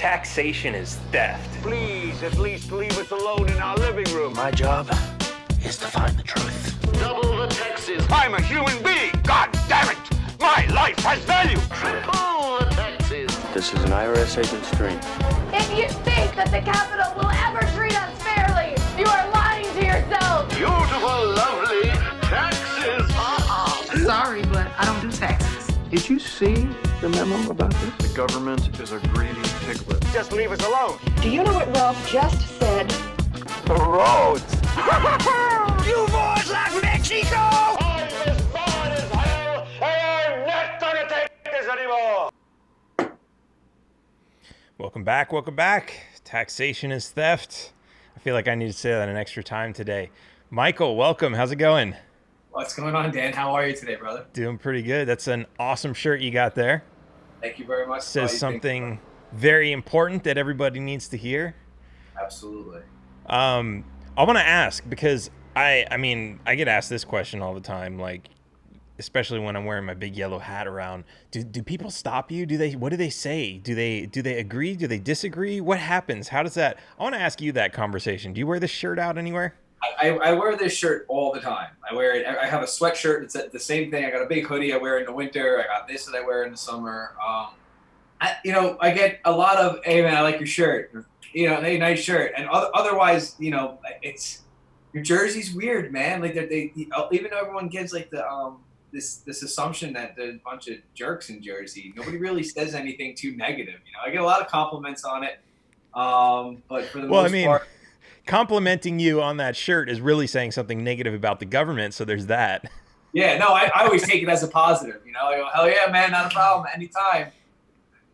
Taxation is theft. Please, at least leave us alone in our living room. My job is to find the truth. Double the taxes. I'm a human being. God damn it. My life has value. Triple the taxes. This is an IRS agent's dream. If you think that the Capitol will ever treat us fairly, you are lying to yourself. Beautiful, lovely taxes. Sorry, but I don't do taxes. Did you see the memo about this? The government is a greedy piglet. Just leave us alone. Do you know what Ralph just said? The roads. You boys like Mexico? I'm as bad as hell, and I'm not gonna take this anymore. Welcome back. Taxation is theft. I feel like I need to say that an extra time today. Michael, welcome. How's it going? What's going on, Dan? How are you today, brother? Doing pretty good. That's an awesome shirt you got there. Thank you very much. Says something very important that everybody needs to hear. Absolutely. I want to ask because I mean, I get asked this question all the time, like, especially when I'm wearing my big yellow hat around. Do people stop you? What do they say? Do they agree? Do they disagree? What happens? How does that? I want to ask you that conversation. Do you wear this shirt out anywhere? I wear this shirt all the time. I wear it. I have a sweatshirt. It's the same thing. I got a big hoodie I wear in the winter. I got this that I wear in the summer. I get a lot of, hey man, I like your shirt. Hey, nice shirt. And otherwise, it's your jersey's weird, man. Like they even though everyone gives like the this assumption that there's a bunch of jerks in Jersey, nobody really says anything too negative. I get a lot of compliments on it. But for the most part, complimenting you on that shirt is really saying something negative about the government, so there's that. Yeah, no, I always take it as a positive. I go, hell yeah, man, not a problem, anytime.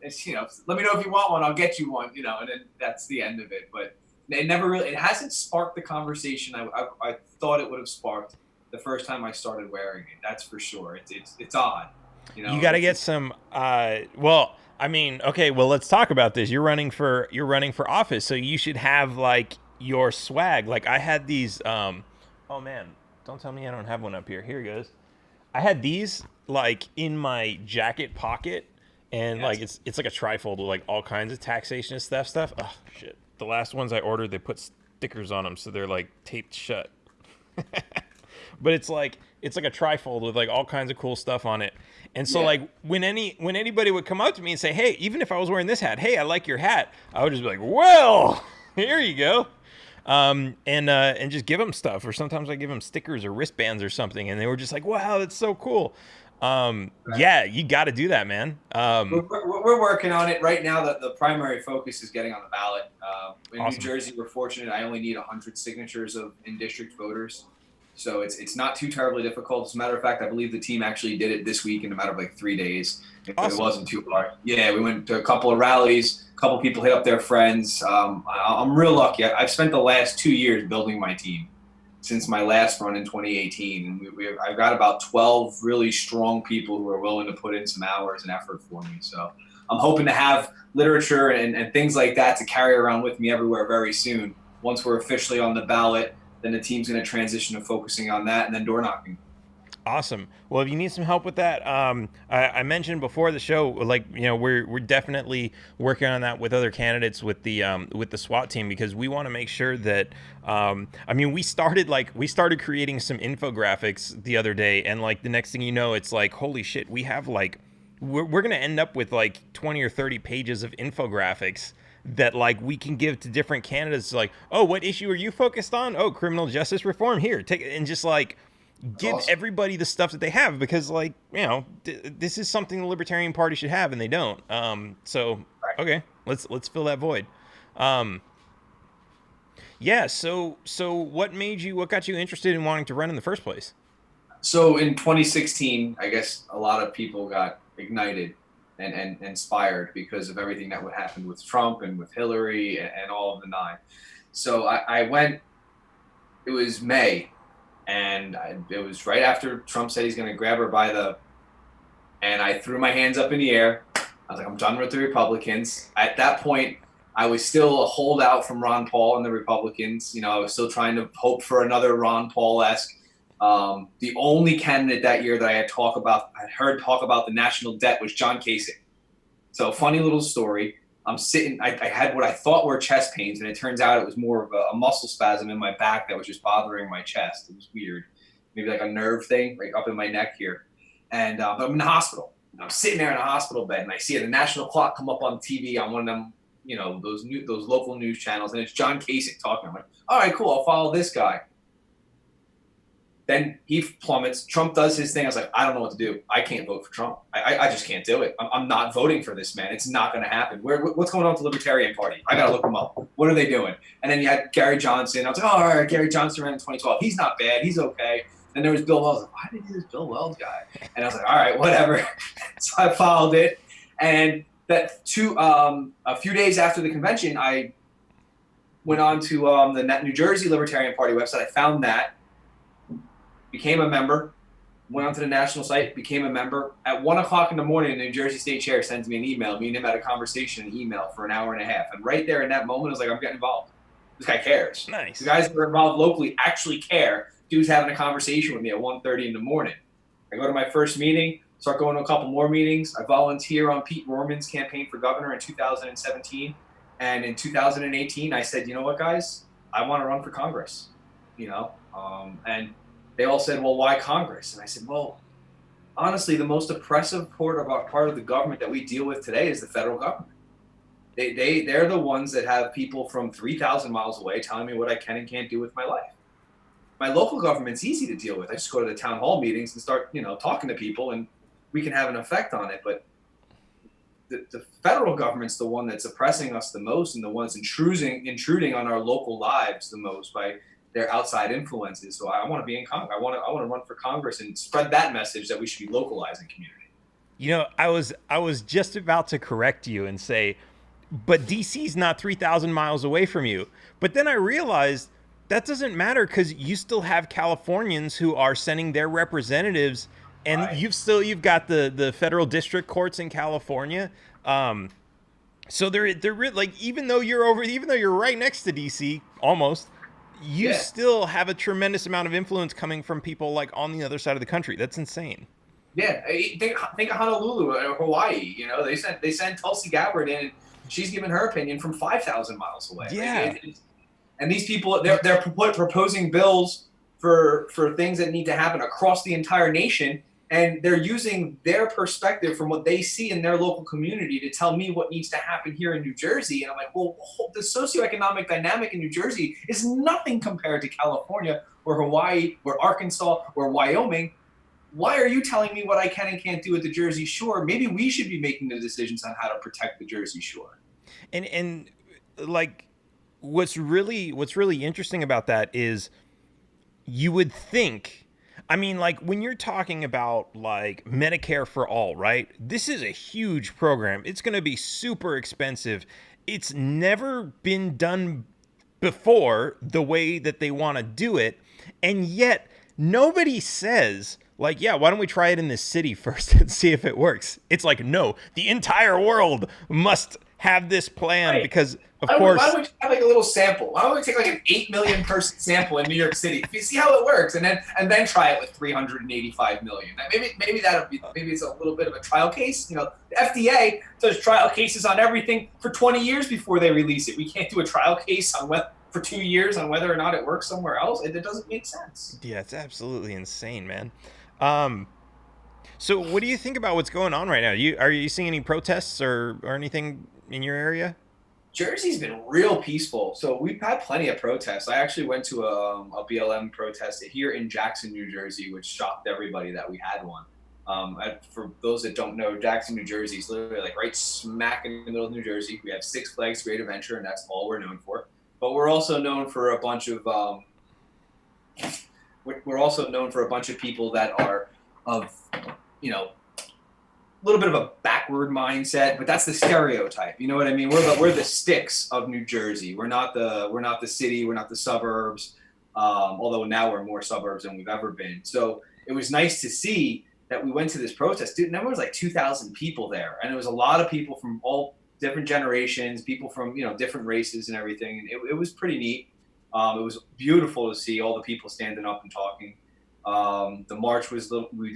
It's, let me know if you want one, I'll get you one, and then that's the end of it. But it hasn't sparked the conversation I thought it would have sparked the first time I started wearing it. That's for sure. It's odd. You got to get some. Let's talk about this. You're running for office, so you should have like your swag. Like I had these. Oh man, don't tell me I don't have one up here. Here it goes. I had these like in my jacket pocket, and like it's like a trifold with like all kinds of taxation and stuff. Oh shit! The last ones I ordered, they put stickers on them, so they're like taped shut. But it's like a trifold with like all kinds of cool stuff on it. And so like when anybody would come up to me and say, hey, even if I was wearing this hat, hey, I like your hat, I would just be like, well, here you go. And just give them stuff. Or sometimes I give them stickers or wristbands or something. And they were just like, wow, that's so cool. Yeah, you got to do that, man. We're working on it right now. The primary focus is getting on the ballot. In Awesome. New Jersey, we're fortunate. I only need 100 signatures of in-district voters. So it's not too terribly difficult. As a matter of fact, I believe the team actually did it this week in a matter of like 3 days. Awesome. It wasn't too hard. Yeah, we went to a couple of rallies. A couple people hit up their friends. I'm real lucky. I've spent the last 2 years building my team since my last run in 2018. And I've got about 12 really strong people who are willing to put in some hours and effort for me. So I'm hoping to have literature and things like that to carry around with me everywhere very soon. Once we're officially on the ballot, then the team's going to transition to focusing on that and then door knocking. Awesome. Well, if you need some help with that, I mentioned before the show, like, we're definitely working on that with other candidates with the SWAT team, because we want to make sure that, we started creating some infographics the other day, and like the next thing you know, it's like, holy shit, we have like, we're going to end up with like 20 or 30 pages of infographics that like we can give to different candidates. Like, oh, what issue are you focused on? Oh, criminal justice reform. Here, take it, and just like give everybody the stuff that they have, because like, this is something the Libertarian Party should have, and they don't. Okay, let's fill that void. So what got you interested in wanting to run in the first place? So in 2016, I guess a lot of people got ignited and inspired because of everything that would happen with Trump and with Hillary and all of the nine. So I went, it was May, and it was right after Trump said he's going to grab her and I threw my hands up in the air. I was like, I'm done with the Republicans. At that point, I was still a holdout from Ron Paul and the Republicans. I was still trying to hope for another Ron Paul-esque. The only candidate that year that I had heard talk about the national debt was John Kasich. So funny little story. I'm sitting. I had what I thought were chest pains, and it turns out it was more of a muscle spasm in my back that was just bothering my chest. It was weird, maybe like a nerve thing right up in my neck here. And but I'm in the hospital. And I'm sitting there in a hospital bed, and I see the national clock come up on TV on one of them, those local news channels, and it's John Kasich talking. I'm like, all right, cool. I'll follow this guy. Then he plummets. Trump does his thing. I was like, I don't know what to do. I can't vote for Trump. I just can't do it. I'm not voting for this man. It's not going to happen. What's going on with the Libertarian Party? I got to look them up. What are they doing? And then you had Gary Johnson. I was like, oh, all right, Gary Johnson ran in 2012. He's not bad. He's okay. And there was Bill Wells. Like, why did he do this Bill Wells guy? And I was like, all right, whatever. So I followed it. And that a few days after the convention, I went on to the New Jersey Libertarian Party website. I found that. Became a member, went onto the national site, became a member. At 1 o'clock in the morning, the New Jersey State Chair sends me an email. Me and him had a conversation, an email for an hour and a half. And right there in that moment, I was like, I'm getting involved. This guy cares. Nice. The guys that are involved locally actually care. Dude's having a conversation with me at 1:30 in the morning. I go to my first meeting, start going to a couple more meetings. I volunteer on Pete Rohrman's campaign for governor in 2017. And in 2018, I said, you know what, guys? I want to run for Congress. And they all said, well, why Congress? And I said, well, honestly, the most oppressive part of the government that we deal with today is the federal government. They're the ones that have people from 3,000 miles away telling me what I can and can't do with my life. My local government's easy to deal with. I just go to the town hall meetings and start, talking to people, and we can have an effect on it. But the federal government's the one that's oppressing us the most, and the one that's intruding on our local lives the most by their outside influences. So I want to be in Congress. I want to run for Congress and spread that message that we should be localizing community. I was just about to correct you and say, but DC's not 3,000 miles away from you. But then I realized that doesn't matter, because you still have Californians who are sending their representatives, and right. You've got the federal district courts in California. So they're like, even though you're right next to DC almost, you still have a tremendous amount of influence coming from people like on the other side of the country. That's insane. Yeah, think of Honolulu or Hawaii. They sent Tulsi Gabbard in, and she's giving her opinion from 5,000 miles away. Yeah, and these people, they're proposing bills for things that need to happen across the entire nation, and they're using their perspective from what they see in their local community to tell me what needs to happen here in New Jersey. And I'm like, well, the socioeconomic dynamic in New Jersey is nothing compared to California or Hawaii or Arkansas or Wyoming. Why are you telling me what I can and can't do at the Jersey Shore? Maybe we should be making the decisions on how to protect the Jersey Shore. And like, what's really interesting about that is, you would think, I mean, like, when you're talking about like Medicare for all, right? This is a huge program. It's going to be super expensive. It's never been done before the way that they want to do it. And yet nobody says, like, yeah, why don't we try it in this city first and see if it works? It's like, no, the entire world must have this plan, right. Because of course. Why don't we have like a little sample? Why don't we take like an 8 million person sample in New York City, see how it works, and then try it with 385 million? Maybe it's a little bit of a trial case. The FDA does trial cases on everything for 20 years before they release it. We can't do a trial case for 2 years on whether or not it works somewhere else. It doesn't make sense. Yeah, it's absolutely insane, man. So what do you think about what's going on right now? Are you seeing any protests or anything in your area? Jersey's been real peaceful. So we've had plenty of protests. I actually went to a BLM protest here in Jackson, New Jersey, which shocked everybody that we had one. For those that don't know, Jackson, New Jersey is literally like right smack in the middle of New Jersey. We have Six Flags Great Adventure, and that's all we're known for. But we're also known for a bunch of people that are of, a little bit of a backward mindset, but that's the stereotype. You know what I mean? We're the sticks of New Jersey. We're not the city. We're not the suburbs. Although now we're more suburbs than we've ever been. So it was nice to see that we went to this protest. Dude, there was like 2,000 people there, and it was a lot of people from all different generations, people from different races and everything. And it was pretty neat. It was beautiful to see all the people standing up and talking. The march we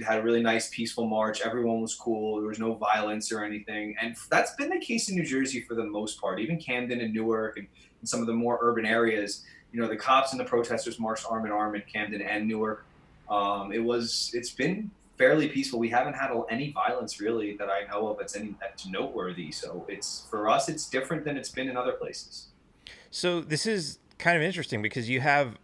had a really nice, peaceful march. Everyone was cool. There was no violence or anything. And that's been the case in New Jersey for the most part. Even Camden and Newark and some of the more urban areas, the cops and the protesters marched arm in arm in Camden and Newark. It's been fairly peaceful. We haven't had any violence really that I know of that's noteworthy. So for us, it's different than it's been in other places. So this is kind of interesting because you have,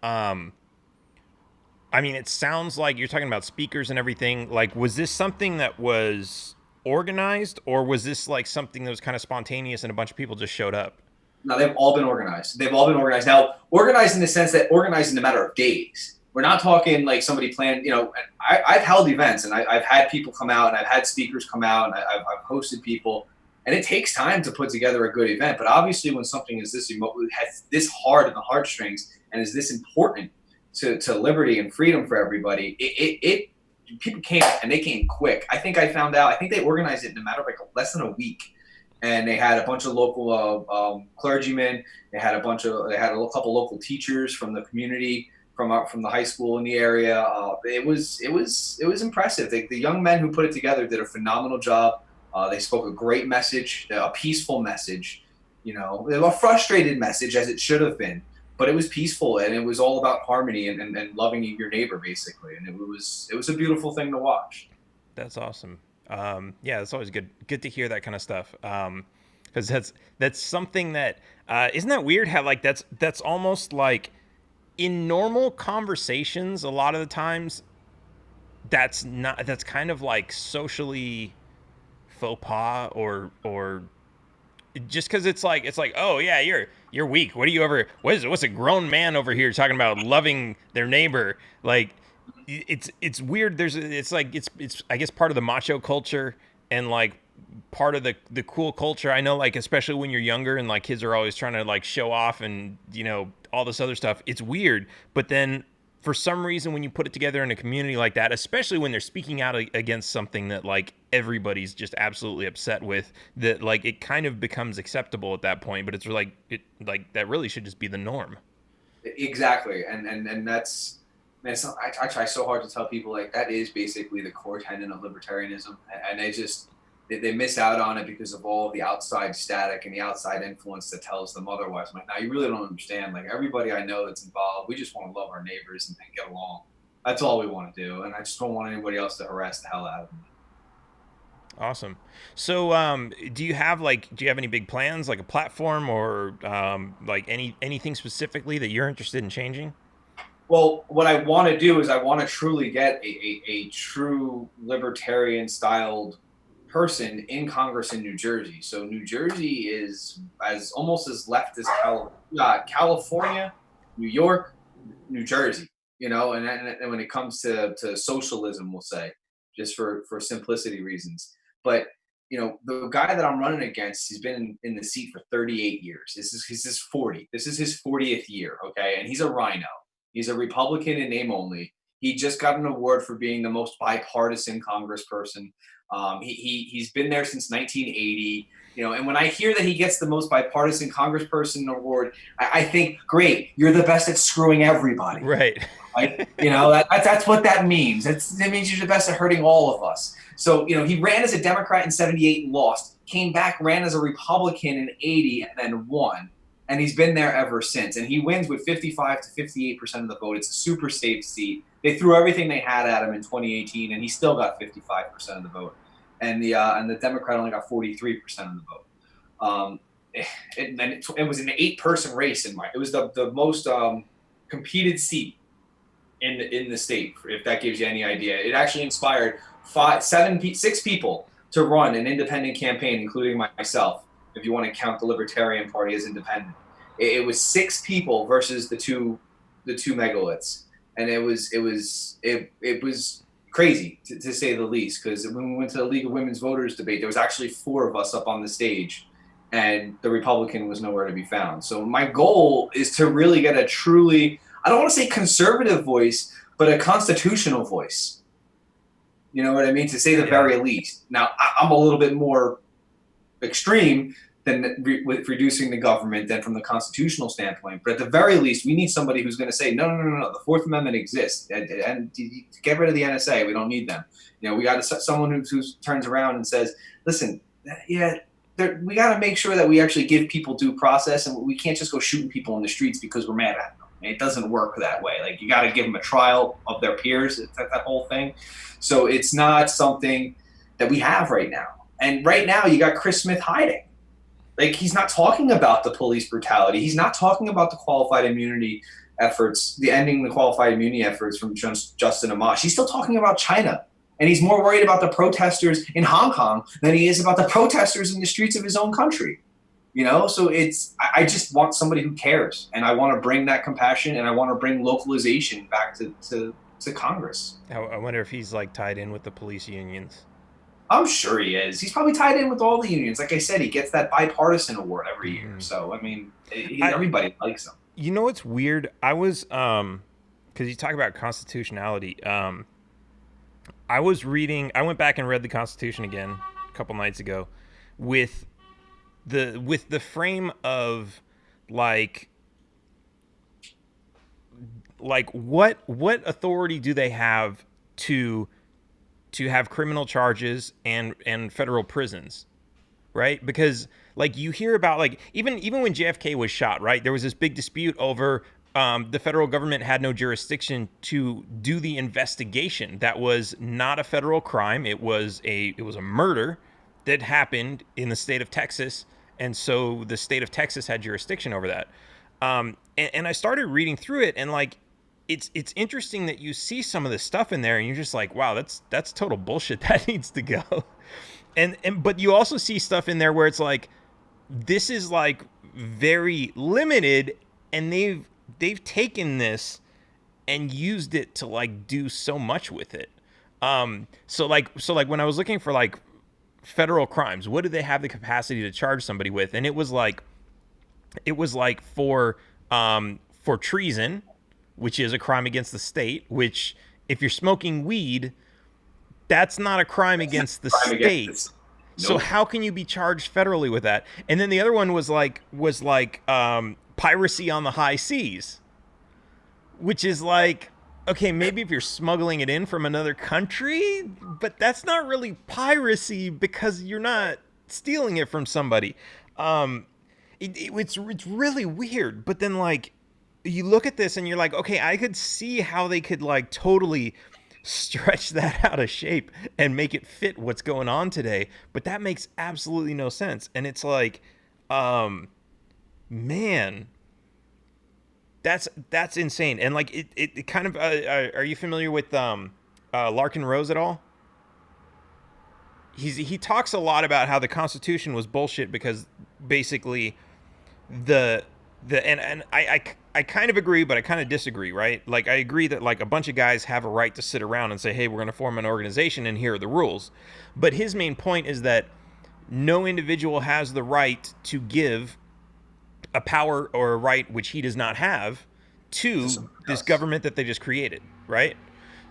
it sounds like you're talking about speakers and everything. Like, was this something that was organized, or was this like something that was kind of spontaneous and a bunch of people just showed up? No, they've all been organized. Now, organized in the sense that organized in a matter of days. We're not talking like somebody planned, I've held events and I've had people come out and I've had speakers come out and I've hosted people, and it takes time to put together a good event. But obviously when something is this has this hard in the heartstrings and is this important to liberty and freedom for everybody, people came, and they came quick. I think they organized it in a matter of like less than a week. And they had a bunch of local clergymen. They had a couple local teachers from the community, from the high school in the area. It was impressive. The young men who put it together did a phenomenal job. They spoke a great message, a peaceful message, a frustrated message as it should have been, but it was peaceful, and it was all about harmony and loving your neighbor basically. And it was a beautiful thing to watch. That's awesome. Yeah, it's always good to hear that kind of stuff. Because that's something that isn't that weird how like that's almost like in normal conversations a lot of the times that's kind of like socially faux pas or just because it's like oh yeah you're weak, what's a grown man over here talking about loving their neighbor, like it's weird. It's I guess part of the macho culture and like part of the cool culture. I know, like, especially when you're younger and like kids are always trying to like show off and all this other stuff. It's weird, but then for some reason when you put it together in a community like that, especially when they're speaking out against something that like everybody's just absolutely upset with, that like it kind of becomes acceptable at that point. But it's like that really should just be the norm. Exactly, and that's. I try so hard to tell people like that is basically the core tenet of libertarianism, and they miss out on it because of all the outside static and the outside influence that tells them otherwise. I'm like, now you really don't understand. Like, everybody I know that's involved, we just want to love our neighbors and get along. That's all we want to do, and I just don't want anybody else to harass the hell out of me. Awesome. So, do you have any big plans, like a platform or like anything specifically that you're interested in changing? Well, what I want to do is I want to truly get a true libertarian-styled person in Congress in New Jersey. So New Jersey is almost as left as California, New York, New Jersey. And when it comes to socialism, we'll say, just for simplicity reasons. But the guy that I'm running against, he's been in the seat for 38 years. This is his 40th year. Okay, and he's a rhino. He's a Republican in name only. He just got an award for being the most bipartisan congressperson. He's been there since 1980. And when I hear that he gets the most bipartisan congressperson award, I think, great, you're the best at screwing everybody. Right. That's what that means. It means you're the best at hurting all of us. So, he ran as a Democrat in 78 and lost, came back, ran as a Republican in 80 and then won. And he's been there ever since. And he wins with 55 to 58% of the vote. It's a super safe seat. They threw everything they had at him in 2018, and he still got 55% of the vote. And the Democrat only got 43% of the vote. It was an 8-person race it was the most competed seat in the state, if that gives you any idea. It actually inspired 6 people to run an independent campaign, including myself, if you want to count the Libertarian Party as independent. It was 6 people versus the two megaliths, and it was crazy to say the least. Because when we went to the League of Women's Voters debate, there was actually 4 of us up on the stage, and the Republican was nowhere to be found. So my goal is to really get a truly, I don't want to say conservative voice, but a constitutional voice. You know what I mean? To say the very least. Now, I'm a little bit more extreme with reducing the government than from the constitutional standpoint. But at the very least, we need somebody who's going to say, no, the Fourth Amendment exists, and get rid of the NSA. We don't need them. We got someone who turns around and says, listen, yeah, we got to make sure that we actually give people due process, and we can't just go shooting people in the streets because we're mad at them. It doesn't work that way. Like, you got to give them a trial of their peers, that whole thing. So it's not something that we have right now. And right now you got Chris Smith hiding. Like, he's not talking about the police brutality. He's not talking about the qualified immunity efforts, the ending the qualified immunity efforts from Justin Amash. He's still talking about China. And he's more worried about the protesters in Hong Kong than he is about the protesters in the streets of his own country. So I just want somebody who cares. And I want to bring that compassion, and I want to bring localization back to Congress. I wonder if he's like tied in with the police unions. I'm sure he is. He's probably tied in with all the unions. Like I said, he gets that bipartisan award every year. So, I mean, everybody likes him. You know what's weird? I was, because you talk about constitutionality. I went back and read the Constitution again a couple nights ago with the frame of like what authority do they have to have criminal charges and federal prisons, right? Because like you hear about like even when JFK was shot, right? There was this big dispute over the federal government had no jurisdiction to do the investigation. That was not a federal crime. It was a murder that happened in the state of Texas, and so the state of Texas had jurisdiction over that. And I started reading through it, and like it's interesting that you see some of this stuff in there, and you're just like, wow, that's total bullshit. That needs to go. But you also see stuff in there where it's like, this is like very limited, and they've taken this and used it to like do so much with it. So like when I was looking for like federal crimes, what do they have the capacity to charge somebody with? And it was like for treason, which is a crime against the state, which if you're smoking weed, that's not a crime against the state. Nope. So how can you be charged federally with that? And then the other one was like piracy on the high seas, which is like, okay, maybe if you're smuggling it in from another country, but that's not really piracy because you're not stealing it from somebody. It's really weird. But then like you look at this and you're like, okay, I could see how they could like totally stretch that out of shape and make it fit what's going on today. But that makes absolutely no sense. And it's like, man, that's insane. And like it kind of are you familiar with Larkin Rose at all? He talks a lot about how the Constitution was bullshit because basically and I kind of agree, but I kind of disagree, right? Like I agree that like a bunch of guys have a right to sit around and say, hey, we're going to form an organization and here are the rules. But his main point is that no individual has the right to give a power or a right which he does not have to this government that they just created, right?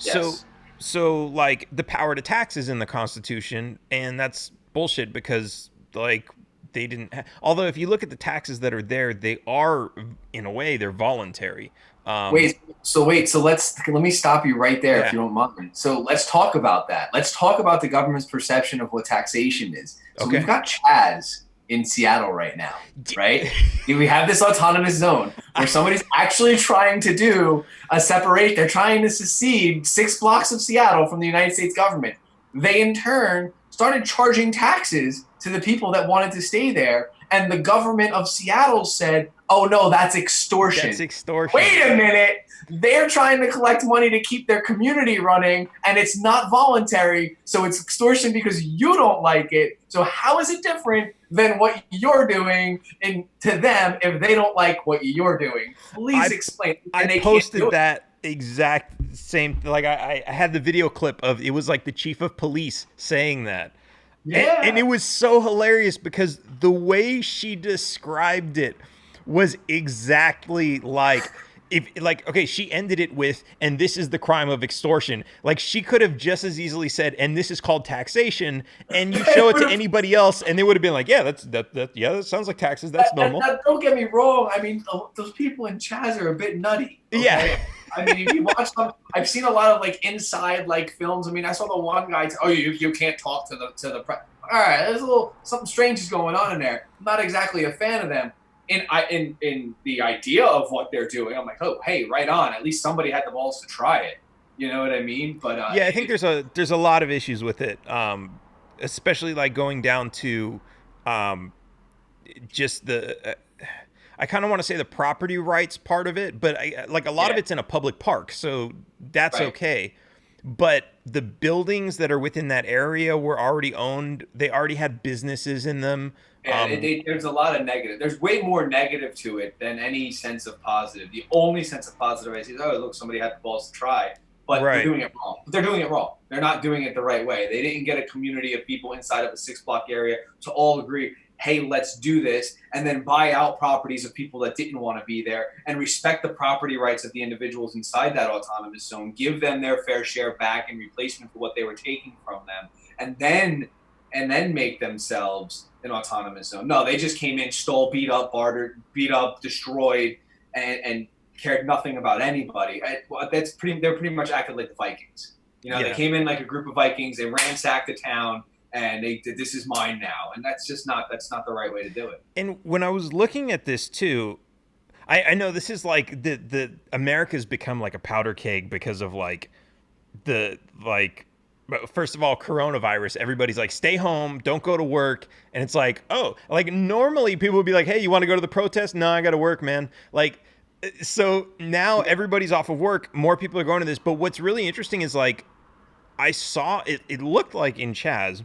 Yes. So like the power to tax is in the Constitution, and that's bullshit because like they didn't although if you look at the taxes that are there, they are in a way they're voluntary. So let me stop you right there if you don't mind. So let's talk about that. Let's talk about the government's perception of what taxation is. So we've got Chaz in Seattle right now, right? We have this autonomous zone where somebody's actually trying to do a separate. They're trying to secede 6 blocks of Seattle from the United States government. They in turn started charging taxes to the people that wanted to stay there. And the government of Seattle said, oh no, that's extortion. That's extortion. Wait a minute. They're trying to collect money to keep their community running, and it's not voluntary, so it's extortion because you don't like it. So how is it different than what you're doing to them if they don't like what you're doing? Please explain. I posted that exact same, like I had the video clip of, it was like the chief of police saying that. Yeah. And it was so hilarious because the way she described it was exactly like if like, okay, she ended it with, and this is the crime of extortion. Like, she could have just as easily said, and this is called taxation, and you show it to anybody else, and they would have been like, yeah, yeah, that sounds like taxes. That's normal. Don't get me wrong. I mean, those people in Chaz are a bit nutty. Okay? Yeah. I mean, if you watch them, I've seen a lot of like inside like films. I mean, I saw the one guy. You can't talk to the press. All right, there's a little something strange is going on in there. I'm not exactly a fan of them. In the idea of what they're doing, I'm like, oh, hey, right on. At least somebody had the balls to try it. You know what I mean? But yeah, I think there's a lot of issues with it, especially like going down to just the. I kind of want to say the property rights part of it, but like a lot of it's in a public park, so that's okay. But the buildings that are within that area were already owned. They already had businesses in them. Yeah, there's a lot of negative. There's way more negative to it than any sense of positive. The only sense of positive I see is, oh, look, somebody had the balls to try. But they're doing it wrong. They're doing it wrong. They're not doing it the right way. They didn't get a community of people inside of a 6-block area to all agree, hey, let's do this, and then buy out properties of people that didn't want to be there and respect the property rights of the individuals inside that autonomous zone, give them their fair share back in replacement for what they were taking from them, and then make themselves an autonomous zone. No, they just came in, stole, beat up, bartered, destroyed, and cared nothing about anybody. They're pretty much acted like the Vikings. You know, they came in like a group of Vikings, they ransacked the town, and they did, this is mine now. And that's not the right way to do it. And when I was looking at this too, I know this is like the America's become like a powder keg because of like first of all, coronavirus, everybody's like, stay home, don't go to work. And it's like, oh, like normally people would be like, hey, you want to go to the protest? No, I got to work, man. Like, so now everybody's off of work. More people are going to this. But what's really interesting is like, I saw it looked like in Chaz,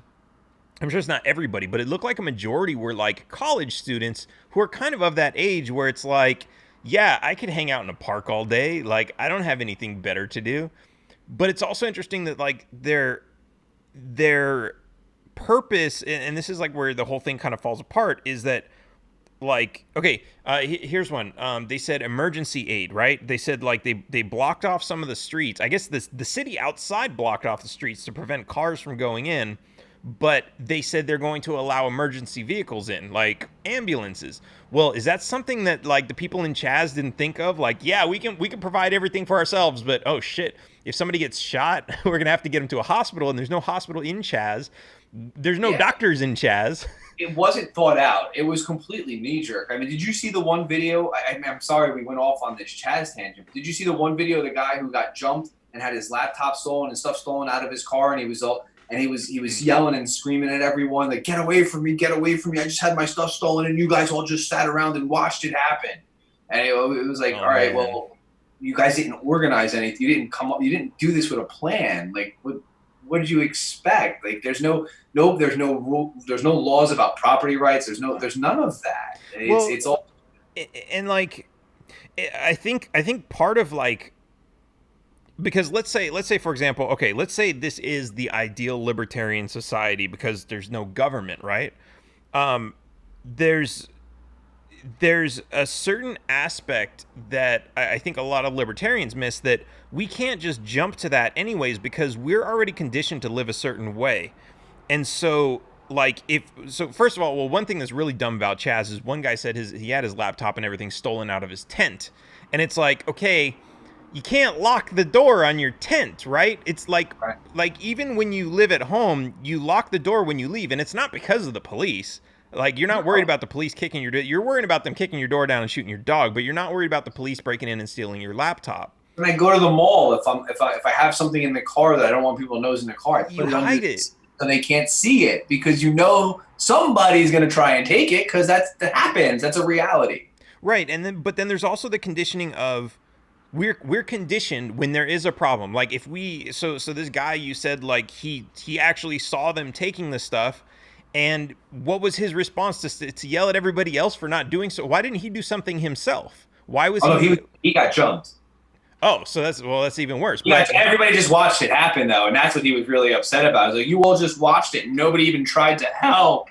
I'm sure it's not everybody, but it looked like a majority were like college students who are kind of that age where it's like, yeah, I could hang out in a park all day. Like, I don't have anything better to do. But it's also interesting that like their purpose, and this is like where the whole thing kind of falls apart, is that like, okay, here's one. They said emergency aid, right? They said like they blocked off some of the streets. I guess the city outside blocked off the streets to prevent cars from going in. But they said they're going to allow emergency vehicles in, like ambulances. Well, is that something that like the people in Chaz didn't think of? Like, yeah, we can provide everything for ourselves, but oh shit, if somebody gets shot, we're gonna have to get them to a hospital, and there's no hospital in Chaz. There's no doctors in Chaz. It wasn't thought out. It was completely knee-jerk. I mean, did you see the one video? I'm sorry we went off on this Chaz tangent, but did you see the one video of the guy who got jumped and had his laptop stolen and stuff stolen out of his car, and he was yelling and screaming at everyone, like, get away from me, I just had my stuff stolen, and you guys all just sat around and watched it happen. And it was like, all right, well, you guys didn't organize anything. You didn't do this with a plan. Like, what did you expect? Like, there's no laws about property rights. There's none of that. It's all. And like, I think part of like, because let's say for example, okay, let's say this is the ideal libertarian society because there's no government, right? There's a certain aspect that I think a lot of libertarians miss, that we can't just jump to that anyways because we're already conditioned to live a certain way. And so like first of all, well, one thing that's really dumb about Chaz is one guy said he had his laptop and everything stolen out of his tent. And it's like, okay, you can't lock the door on your tent, right? It's like even when you live at home, you lock the door when you leave, and it's not because of the police. Like, you're not worried about the police kicking your door. You're worried about them kicking your door down and shooting your dog, but you're not worried about the police breaking in and stealing your laptop. When I go to the mall, if I have something in the car that I don't want people to know is in the car, I put it hide it so they can't see it, because you know somebody's going to try and take it, because that happens. That's a reality. Right, but then there's also the conditioning of we're conditioned when there is a problem. Like if so this guy, you said like he actually saw them taking the stuff, and what was his response to yell at everybody else for not doing so? Why didn't he do something himself? Why was he got jumped? Oh, so that's even worse. Yeah, everybody just watched it happen though, and that's what he was really upset about. He was like, you all just watched it, and nobody even tried to help.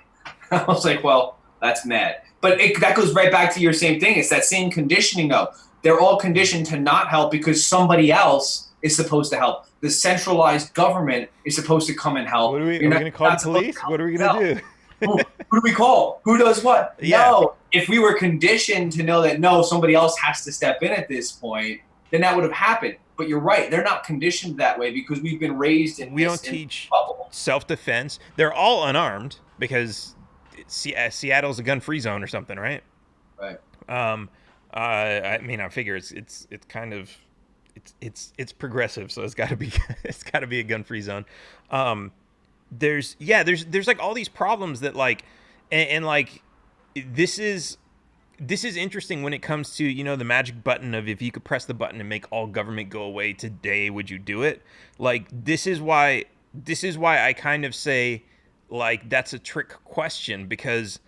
I was like, well, that's mad. But that goes right back to your same thing. It's that same conditioning though. they're all conditioned to not help because somebody else is supposed to help. The centralized government is supposed to come and help. What are we going to call the police? What are we going to do? Who do we call? Who does what? Yeah. No, if we were conditioned to know that no, somebody else has to step in at this point, then that would have happened. But you're right; they're not conditioned that way because we've been raised in. We don't teach self-defense. They're all unarmed because Seattle's a gun-free zone or something, right? Right. I mean, I figure it's kind of it's progressive, so it's got to be a gun-free zone. There's like all these problems that like and like this is interesting when it comes to, you know, the magic button of if you could press the button and make all government go away today, would you do it? Like this is why I kind of say like that's a trick question, because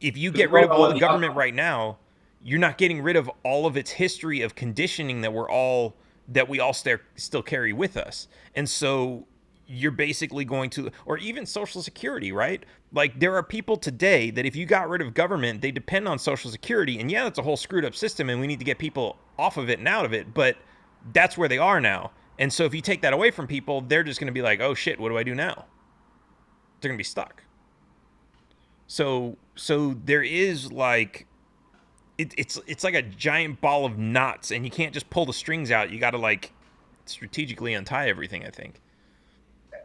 if you get rid of all the government right now, you're not getting rid of all of its history of conditioning that we all still carry with us. And so you're basically going to, or even Social Security, right? Like there are people today that if you got rid of government, they depend on Social Security. And yeah, that's a whole screwed up system and we need to get people off of it and out of it. But that's where they are now. And so if you take that away from people, they're just going to be like, oh shit, what do I do now? They're going to be stuck. So there is like, it's like a giant ball of knots and you can't just pull the strings out. You got to like strategically untie everything, I think.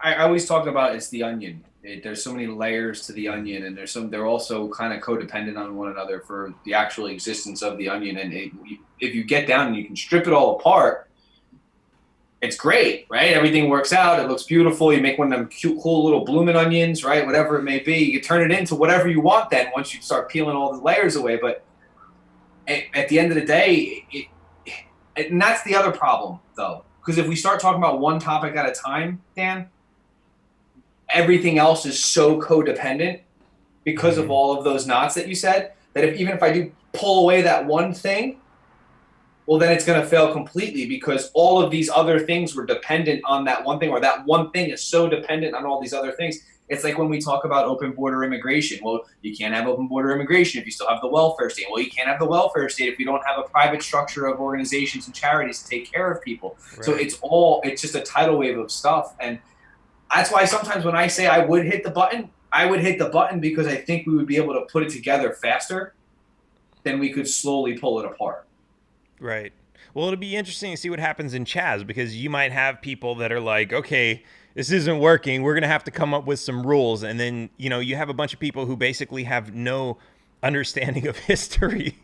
I always talk about it's the onion. There's so many layers to the onion, and they're also kind of codependent on one another for the actual existence of the onion. And if you get down and you can strip it all apart, it's great, right? Everything works out. It looks beautiful. You make one of them cute, cool little blooming onions, right? Whatever it may be. You turn it into whatever you want then once you start peeling all the layers away. But at the end of the day, and that's the other problem, though. Because if we start talking about one topic at a time, Dan, everything else is so codependent because of all of those knots that you said, that even if I do pull away that one thing, well, then it's going to fail completely because all of these other things were dependent on that one thing, or that one thing is so dependent on all these other things. It's like when we talk about open border immigration. Well, you can't have open border immigration if you still have the welfare state. Well, you can't have the welfare state if you don't have a private structure of organizations and charities to take care of people. Right. So it's just a tidal wave of stuff. And that's why sometimes when I say I would hit the button because I think we would be able to put it together faster than we could slowly pull it apart. Right. Well, it'll be interesting to see what happens in Chaz, because you might have people that are like, okay, this isn't working. We're going to have to come up with some rules. And then, you know, you have a bunch of people who basically have no understanding of history,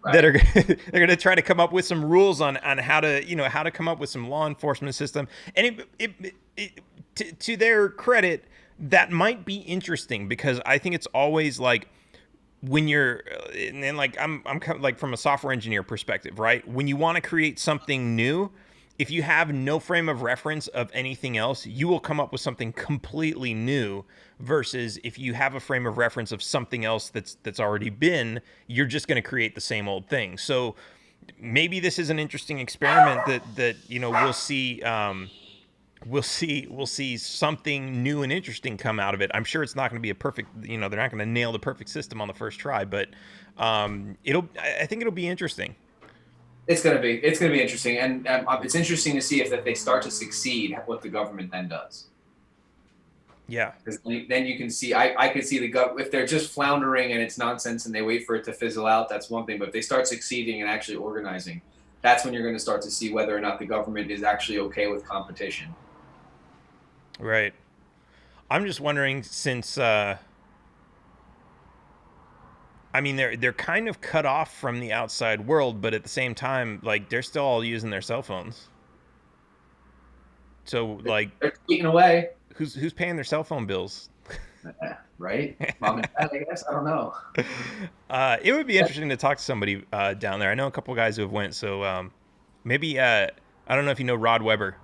right, that are they're going to try to come up with some rules on how to come up with some law enforcement system. And to their credit, that might be interesting, because I think it's always like when you're, and like I'm like from a software engineer perspective, right? When you want to create something new, if you have no frame of reference of anything else, you will come up with something completely new, versus if you have a frame of reference of something else that's already been, you're just going to create the same old thing. So maybe this is an interesting experiment that you know, we'll see something new and interesting come out of it. I'm sure it's not going to be a perfect, you know, they're not going to nail the perfect system on the first try, but I think it'll be interesting. It's gonna be interesting, and it's interesting to see if they start to succeed, what the government then does. Yeah, because then you can see, I could see if they're just floundering and it's nonsense and they wait for it to fizzle out, that's one thing. But if they start succeeding and actually organizing, that's when you're going to start to see whether or not the government is actually okay with competition. Right. I'm just wondering, since I mean, they're kind of cut off from the outside world, but at the same time, like, they're still all using their cell phones. So, like, they're eating away. Who's paying their cell phone bills? Right? Mom and dad, I guess. I don't know. It would be interesting to talk to somebody down there. I know a couple guys who have went, so maybe I don't know if you know Rod Weber.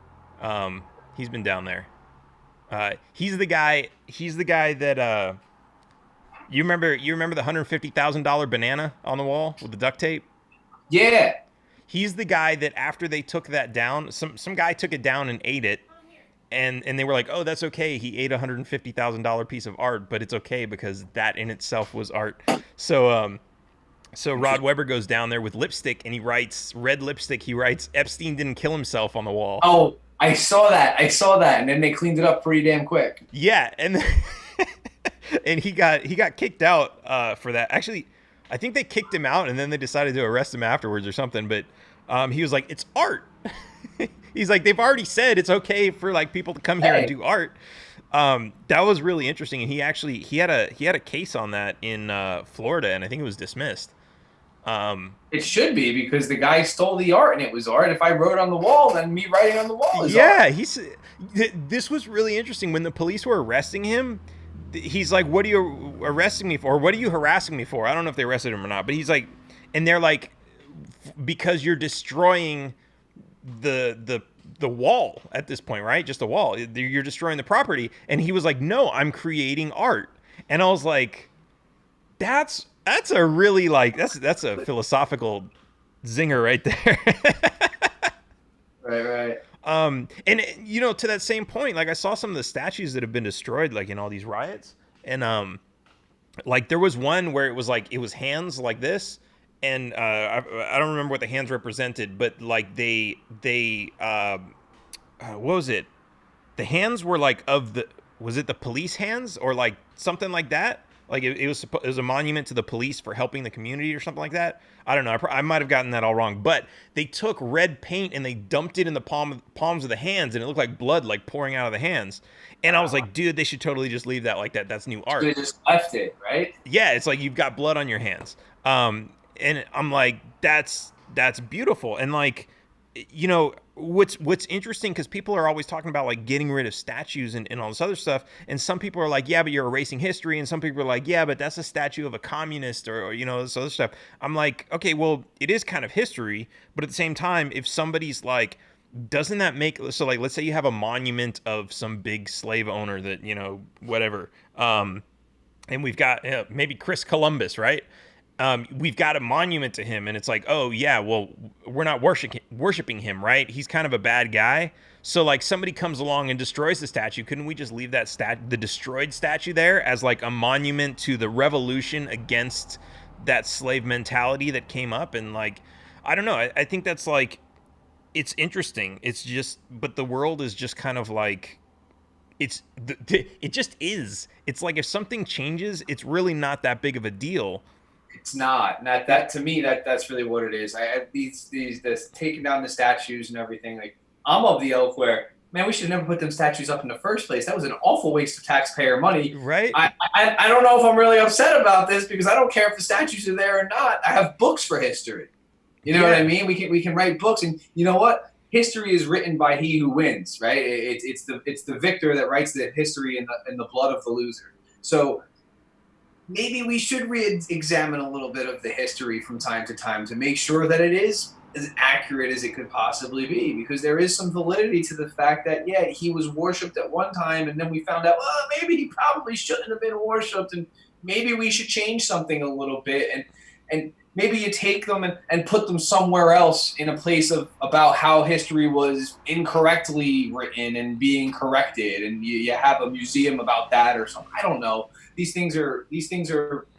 He's been down there. He's the guy that you remember the $150,000 banana on the wall with the duct tape? Yeah. He's the guy that after they took that down, some guy took it down and ate it, and they were like, "Oh, that's okay. He ate a $150,000 piece of art, but it's okay because that in itself was art." So So Rod Webber goes down there with lipstick and he writes red lipstick. He writes Epstein didn't kill himself on the wall. Oh, I saw that, and then they cleaned it up pretty damn quick. Yeah, and and he got kicked out for that. Actually, I think they kicked him out and then they decided to arrest him afterwards or something. But he was like, it's art. He's like, they've already said it's okay for like people to come here and do art. That was really interesting, and he had a case on that in Florida, and I think it was dismissed. It should be, because the guy stole the art, and it was art. If I wrote on the wall, then me writing on the wall is art. This was really interesting. When the police were arresting him, he's like, what are you arresting me for? Or what are you harassing me for? I don't know if they arrested him or not, but he's like, and they're like, because you're destroying the wall at this point, right? Just a wall. You're destroying the property. And he was like, no, I'm creating art. And I was like, that's a really like, that's a philosophical zinger right there. Right. And you know, to that same point, like I saw some of the statues that have been destroyed, like in all these riots, and like there was one where it was like it was hands like this, and I don't remember what the hands represented, but like they what was it? The hands were like was it the police hands or like something like that? Like it was a monument to the police for helping the community or something like that. I don't know. I might have gotten that all wrong. But they took red paint and they dumped it in the palms of the hands, and it looked like blood like pouring out of the hands. And I was like, dude, they should totally just leave that like that. That's new art. They just left it, right? Yeah, it's like you've got blood on your hands. And I'm like, that's beautiful. And like, you know, what's interesting, because people are always talking about like getting rid of statues and all this other stuff, and some people are like, yeah, but you're erasing history, and some people are like, yeah, but that's a statue of a communist or you know, this other stuff. I'm like, okay, well, it is kind of history, but at the same time, if somebody's like, doesn't that make, so like, let's say you have a monument of some big slave owner that, you know, whatever, and we've got maybe Chris Columbus, right? We've got a monument to him, and it's like, oh yeah, well, we're not worshiping him, right? He's kind of a bad guy. So like somebody comes along and destroys the statue. Couldn't we just leave that the destroyed statue there as like a monument to the revolution against that slave mentality that came up? And like, I don't know. I think that's like, it's interesting. It's just, but the world is just kind of like, it just is. It's like if something changes, it's really not that big of a deal. It's not that to me, that's really what it is. I had this taking down the statues and everything. Like, I'm of the ilk where, man, we should never put them statues up in the first place. That was an awful waste of taxpayer money. Right. I don't know if I'm really upset about this, because I don't care if the statues are there or not. I have books for history. You know what I mean? We can write books, and you know what? History is written by he who wins, right? It's the victor that writes the history in the blood of the loser. So maybe we should re-examine a little bit of the history from time to time to make sure that it is as accurate as it could possibly be, because there is some validity to the fact that, yeah, he was worshipped at one time, and then we found out, well, maybe he probably shouldn't have been worshipped, and maybe we should change something a little bit, and maybe you take them and put them somewhere else in a place of about how history was incorrectly written and being corrected, and you have a museum about that or something. I don't know. These things are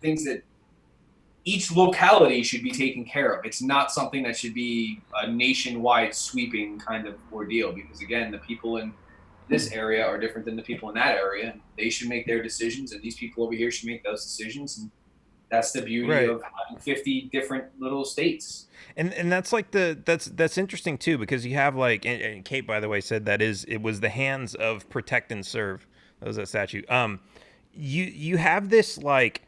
things that each locality should be taken care of. It's not something that should be a nationwide sweeping kind of ordeal, because again, the people in this area are different than the people in that area, and they should make their decisions, and these people over here should make those decisions. And that's the beauty of having 50 different little states. And that's like that's interesting too, because you have like, and Kate, by the way, said it was the hands of protect and serve. That was that statue. You have this like,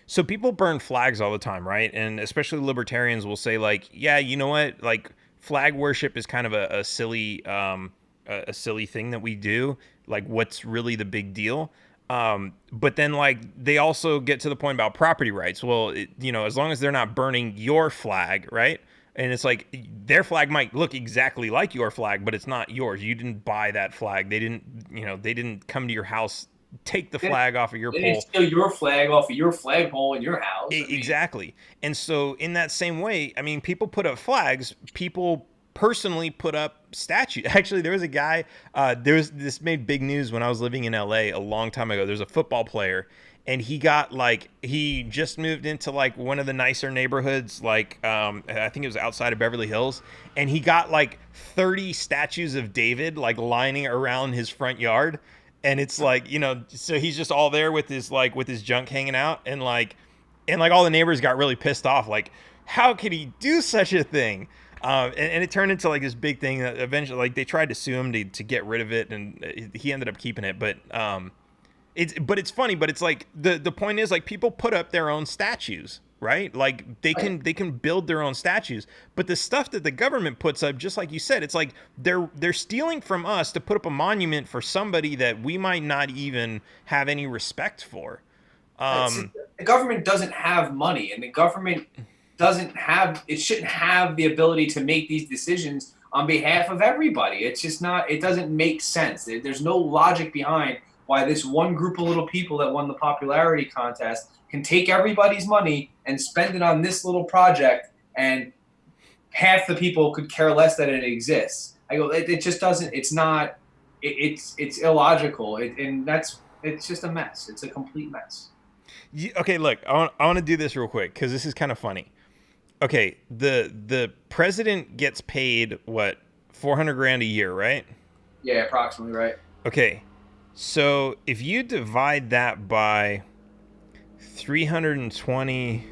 so people burn flags all the time, right? And especially libertarians will say like, yeah, you know what? Like flag worship is kind of a silly thing that we do. Like, what's really the big deal? But then like they also get to the point about property rights. Well, you know, as long as they're not burning your flag, right? And it's like their flag might look exactly like your flag, but it's not yours. You didn't buy that flag. They didn't come to your house, take the flag off of your pole. It's still your flag off of your flagpole in your house. Exactly. And so in that same way, I mean, people put up flags, people personally put up statues. Actually, there was a guy, this made big news when I was living in LA a long time ago. There's a football player, and he got he just moved into like one of the nicer neighborhoods, I think it was outside of Beverly Hills, and he got like 30 statues of David like lining around his front yard. And it's like, so he's just all there with his junk hanging out, and all the neighbors got really pissed off. Like, how could he do such a thing? And it turned into like this big thing that eventually, like, they tried to sue him to get rid of it, and he ended up keeping it. But it's funny. But it's like the point is, like, people put up their own statues, right? Like they can build their own statues. But the stuff that the government puts up, just like you said, it's like they're stealing from us to put up a monument for somebody that we might not even have any respect for. The government doesn't have money, and the government shouldn't have the ability to make these decisions on behalf of everybody. It's just not, it doesn't make sense. There's no logic behind why this one group of little people that won the popularity contest can take everybody's money and spend it on this little project, and half the people could care less that it exists. I go, it just doesn't, it's not, it's illogical. It's just a mess. It's a complete mess. Okay, look, I want to do this real quick because this is kind of funny. Okay, the president gets paid what, $400,000 a year, right? Yeah, approximately, right. Okay, so if you divide that by 320,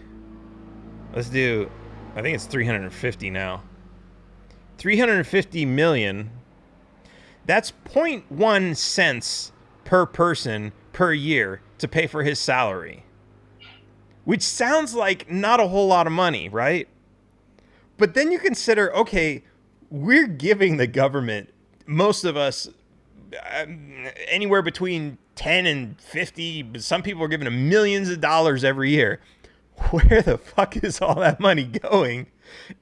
let's do, I think it's 350 now. 350 million. That's 0.1 cents per person per year to pay for his salary. Which sounds like not a whole lot of money, right? But then you consider, okay, we're giving the government, most of us, anywhere between 10 and 50, but some people are giving them millions of dollars every year. Where the fuck is all that money going?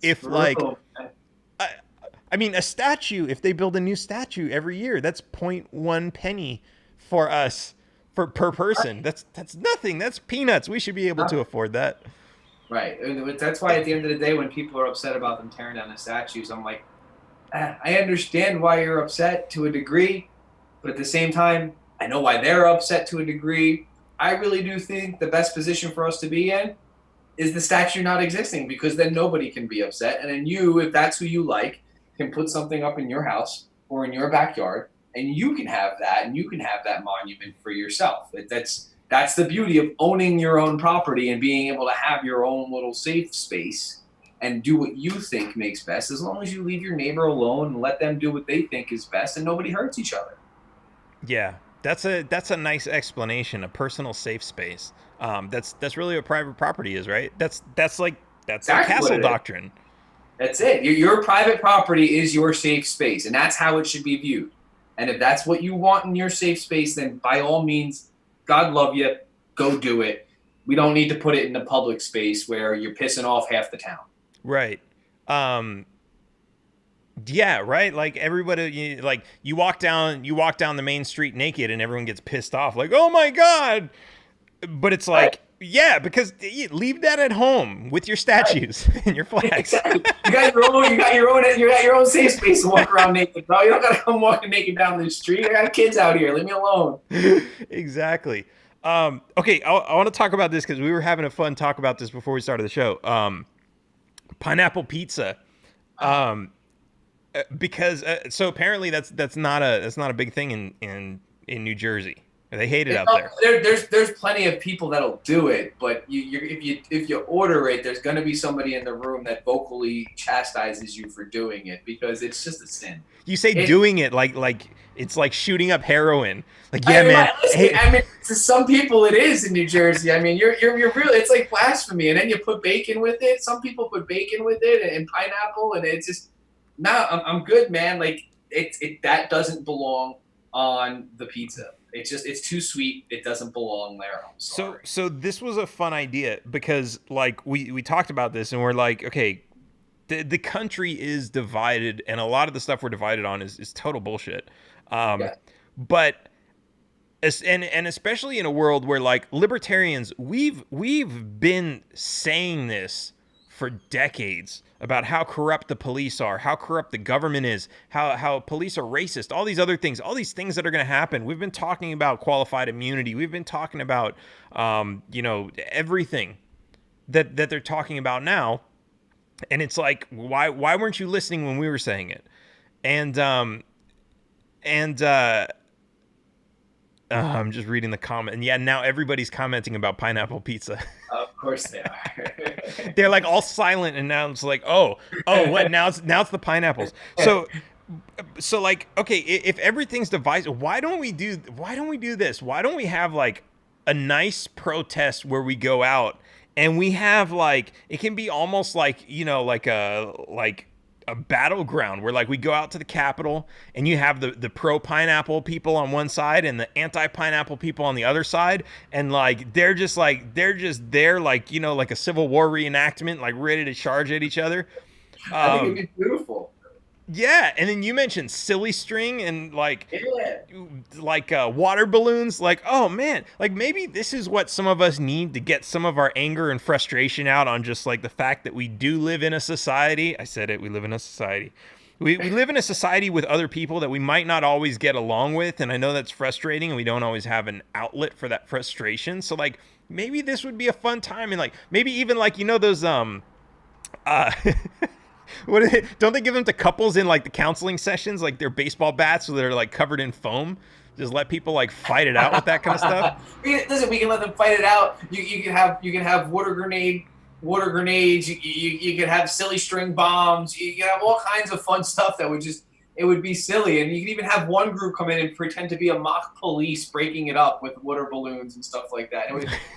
If like, I mean, a statue, if they build a new statue every year, that's 0.1 penny for us. Per person. That's nothing. That's peanuts. We should be able to afford that. Right. That's why at the end of the day, when people are upset about them tearing down the statues, I'm like, I understand why you're upset to a degree, but at the same time, I know why they're upset to a degree. I really do think the best position for us to be in is the statue not existing, because then nobody can be upset. And then you, if that's who you like, can put something up in your house or in your backyard, and you can have that, and you can have that monument for yourself. That's the beauty of owning your own property and being able to have your own little safe space and do what you think makes best, as long as you leave your neighbor alone and let them do what they think is best, and nobody hurts each other. Yeah, that's a nice explanation. A personal safe space. That's really what private property is, right? That's exactly the castle doctrine. That's it. Your private property is your safe space, and that's how it should be viewed. And if that's what you want in your safe space, then by all means, God love you, go do it. We don't need to put it in the public space where you're pissing off half the town. Right. Yeah, right. Like everybody, you walk down the main street naked, and everyone gets pissed off. Like, oh my God. But it's like, right. Yeah, because leave that at home with your statues and your flags. Exactly. You got your own safe space to walk around naked, bro. You don't gotta come walking naked down the street. I got kids out here. Leave me alone. Exactly. Okay, I want to talk about this because we were having a fun talk about this before we started the show. Pineapple pizza. Because so apparently that's not a big thing in New Jersey. They hate it out there. There's plenty of people that'll do it, but if you order it, there's gonna be somebody in the room that vocally chastises you for doing it, because it's just a sin. You say doing it like it's like shooting up heroin. Like, yeah, man. Listen, I mean, to some people it is in New Jersey. I mean, you're really, it's like blasphemy, and then you put bacon with it. Some people put bacon with it and pineapple, and it's just I'm good, man. Like that doesn't belong on the pizza. It's too sweet. It doesn't belong there. I'm sorry. So this was a fun idea because like we talked about this and we're like, okay, the country is divided, and a lot of the stuff we're divided on is total bullshit. Yeah. But and especially in a world where like libertarians, we've been saying this for decades about how corrupt the police are, how corrupt the government is, how police are racist, all these other things, all these things that are going to happen. We've been talking about qualified immunity. We've been talking about, everything that they're talking about now. And it's like, why weren't you listening when we were saying it? I'm just reading the comment. And yeah, now everybody's commenting about pineapple pizza. Of course they are. They're like all silent, and now it's like, oh, what? Now it's the pineapples. So like, okay, if everything's divisive, why don't we do this? Why don't we have like a nice protest where we go out and we have like, it can be almost like, like a battleground where like we go out to the Capitol and you have the pro pineapple people on one side and the anti pineapple people on the other side, and like they're just there like, like a Civil War reenactment, like ready to charge at each other. I think it'd be beautiful. Yeah, and then you mentioned silly string and like Yeah. water balloons. Like, oh man, like maybe this is what some of us need to get some of our anger and frustration out on, just like the fact that we do live in a society. I said it, we live in a society. We live in a society with other people that we might not always get along with, and I know that's frustrating, and we don't always have an outlet for that frustration. So like maybe this would be a fun time, and like maybe even like those don't they give them to couples in like the counseling sessions, like their baseball bats that are like covered in foam? Just let people like fight it out with that kind of stuff. Listen, we can let them fight it out. You can have water grenades. You could have silly string bombs. You can have all kinds of fun stuff that would be silly. And you can even have one group come in and pretend to be a mock police breaking it up with water balloons and stuff like that.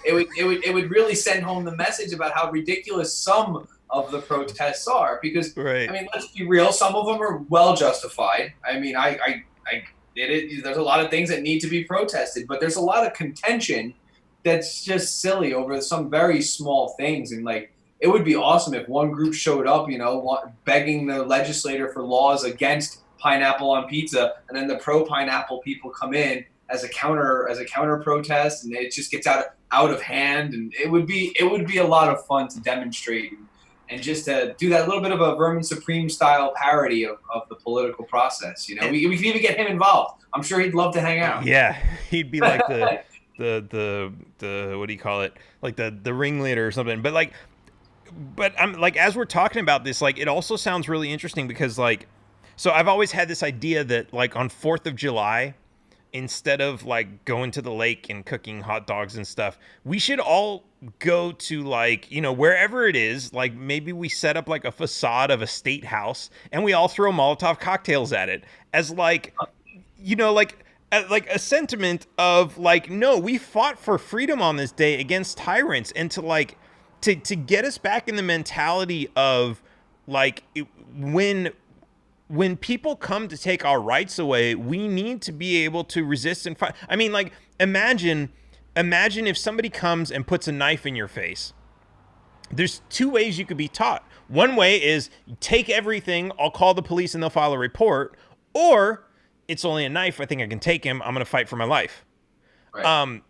It would really send home the message about how ridiculous some of the protests are, because right. I mean, let's be real, some of them are well justified. I mean, I get it. There's a lot of things that need to be protested, but there's a lot of contention that's just silly over some very small things. And like, it would be awesome if one group showed up, begging the legislator for laws against pineapple on pizza, and then the pro pineapple people come in as a counter protest, and it just gets out of hand. And it would be a lot of fun to demonstrate and just to do that little bit of a Vermin Supreme style parody of the political process. We can even get him involved. I'm sure he'd love to hang out. Yeah, he'd be like the what do you call it? Like the ringleader or something. But I'm like, as we're talking about this, like, it also sounds really interesting because like, so I've always had this idea that like on 4th of July, instead of like going to the lake and cooking hot dogs and stuff, we should all go to like, wherever it is, like maybe we set up like a facade of a state house and we all throw Molotov cocktails at it as like, like a sentiment of like, no, we fought for freedom on this day against tyrants, and to like, to get us back in the mentality of like, when people come to take our rights away, we need to be able to resist and fight. I mean, like, imagine if somebody comes and puts a knife in your face. There's two ways you could be taught. One way is take everything, I'll call the police and they'll file a report, or it's only a knife, I think I can take him, I'm going to fight for my life. Right.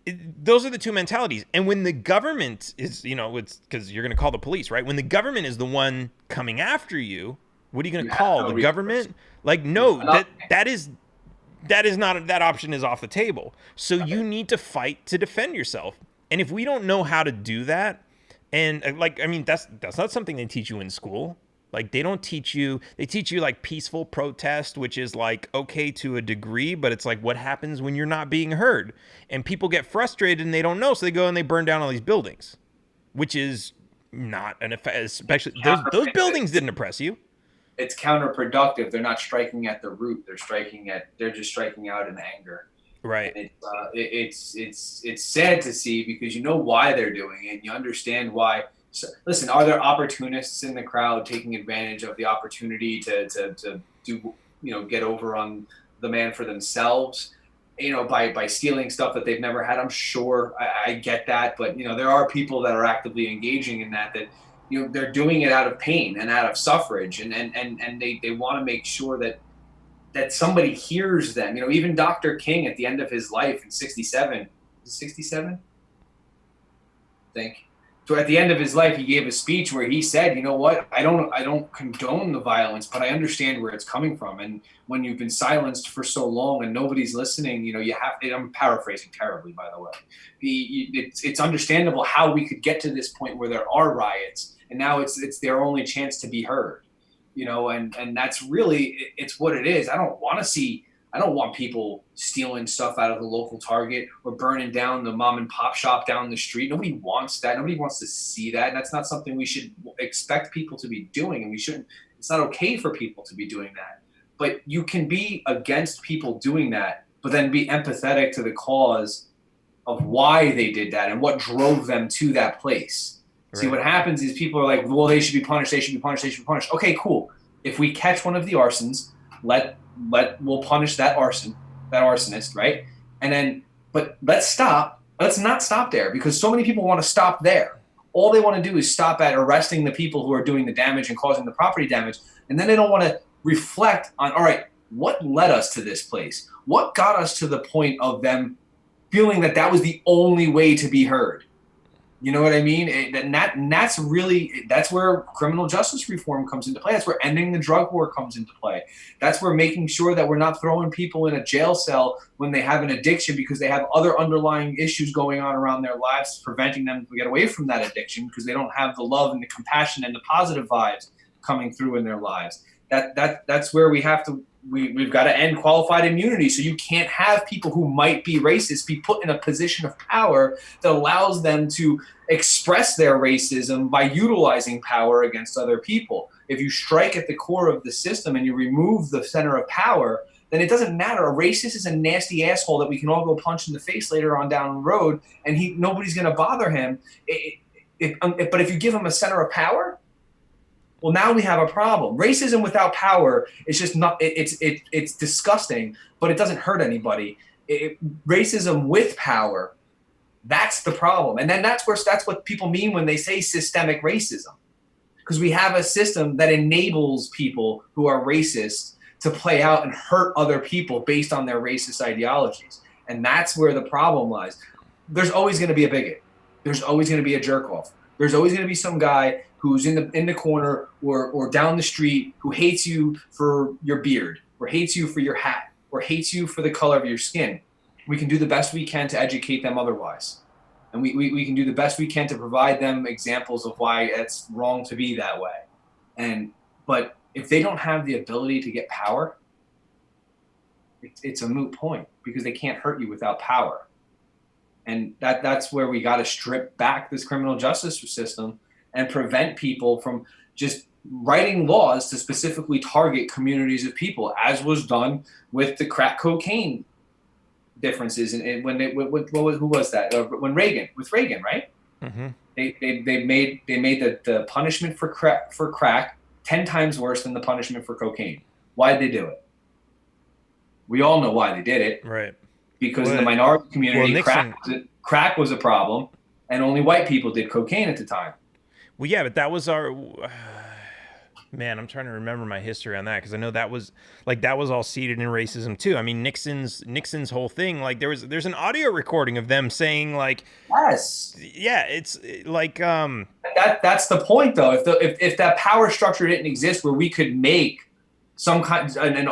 Those are the two mentalities. And when the government is, it's because you're going to call the police, right? When the government is the one coming after you, what are you going to call the government? Like, no, that is not, that option is off the table. So you need to fight to defend yourself. And if we don't know how to do that, and like, I mean, that's not something they teach you in school. Like, they don't teach you, they teach you like peaceful protest, which is like okay to a degree, but it's like what happens when you're not being heard, and people get frustrated and they don't know. So they go and they burn down all these buildings, which is not an effect, especially those buildings didn't oppress you. It's counterproductive. They're not striking at the root. They're just striking out in anger. Right. And it's sad to see, because you know why they're doing it. You understand why. So, listen, are there opportunists in the crowd taking advantage of the opportunity to do, get over on the man for themselves, by stealing stuff that they've never had? I'm sure I get that, but there are people that are actively engaging in that they're doing it out of pain and out of suffrage, and they want to make sure that somebody hears them. Even Dr. King at the end of his life in 67, 67, I think, So at the end of his life, he gave a speech where he said, "You know what? I don't condone the violence, but I understand where it's coming from. And when you've been silenced for so long and nobody's listening, you have." I'm paraphrasing terribly, by the way. It's understandable how we could get to this point where there are riots, and now it's their only chance to be heard. And that's really it's what it is. I don't want people stealing stuff out of the local Target or burning down the mom and pop shop down the street. Nobody wants that. Nobody wants to see that. And that's not something we should expect people to be doing. And we shouldn't, it's not okay for people to be doing that. But you can be against people doing that, but then be empathetic to the cause of why they did that and what drove them to that place. Right. See, what happens is people are like, well, they should be punished. They should be punished. They should be punished. Okay, cool. If we catch one of the arsons, we'll punish that arsonist, right? But let's not stop there, because so many people want to stop there. All they want to do is stop at arresting the people who are doing the damage and causing the property damage. And then they don't want to reflect on, all right, what led us to this place? What got us to the point of them feeling that was the only way to be heard? You know what I mean? And that's where criminal justice reform comes into play. That's where ending the drug war comes into play. That's where making sure that we're not throwing people in a jail cell when they have an addiction because they have other underlying issues going on around their lives, preventing them to get away from that addiction because they don't have the love and the compassion and the positive vibes coming through in their lives. That's where we've got to end qualified immunity. So you can't have people who might be racist be put in a position of power that allows them to express their racism by utilizing power against other people. If you strike at the core of the system and you remove the center of power, then it doesn't matter. A racist is a nasty asshole that we can all go punch in the face later on down the road, and nobody's going to bother him. But if you give him a center of power, well, now we have a problem. Racism without power is just not. It's disgusting, but it doesn't hurt anybody. Racism with power, that's the problem. And then that's what people mean when they say systemic racism, because we have a system that enables people who are racist to play out and hurt other people based on their racist ideologies. And that's where the problem lies. There's always going to be a bigot. There's always going to be a jerk off. There's always going to be some guy who's in the corner or down the street who hates you for your beard, or hates you for your hat, or hates you for the color of your skin. We can do the best we can to educate them otherwise. And we can do the best we can to provide them examples of why it's wrong to be that way. But if they don't have the ability to get power, it's a moot point, because they can't hurt you without power. And that's where we got to strip back this criminal justice system and prevent people from just writing laws to specifically target communities of people, as was done with the crack cocaine differences. And who was that? With Reagan, right? Mm-hmm. They made the punishment for crack 10 times worse than the punishment for cocaine. Why'd they do it? We all know why they did it. Right. Because in the minority community, crack was a problem, and only white people did cocaine at the time. Well, yeah, but that was our man. I'm trying to remember my history on that, because I know that was all seeded in racism too. I mean, Nixon's whole thing, like there's an audio recording of them saying like, yes, yeah, it's like that's the point though. If that power structure didn't exist where we could make some kind an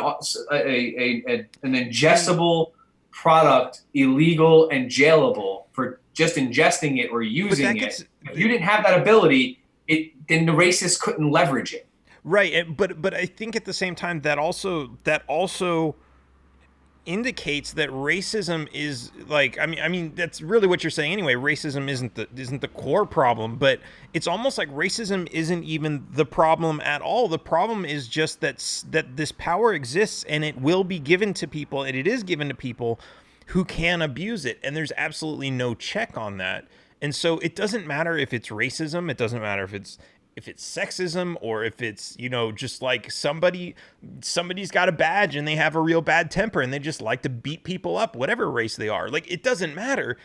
ingestible product illegal and jailable for just ingesting it or using it. If you didn't have that ability, then the racists couldn't leverage it. Right, but I think at the same time that also indicates that racism is like, I mean that's really what you're saying anyway. Racism isn't the core problem, but it's almost like racism isn't even the problem at all. The problem is just that this power exists, and it will be given to people, and it is given to people who can abuse it, and there's absolutely no check on that. And so it doesn't matter if it's racism, it doesn't matter if it's sexism, or if it's, just like somebody's got a badge and they have a real bad temper and they just like to beat people up, whatever race they are. Like, it doesn't matter.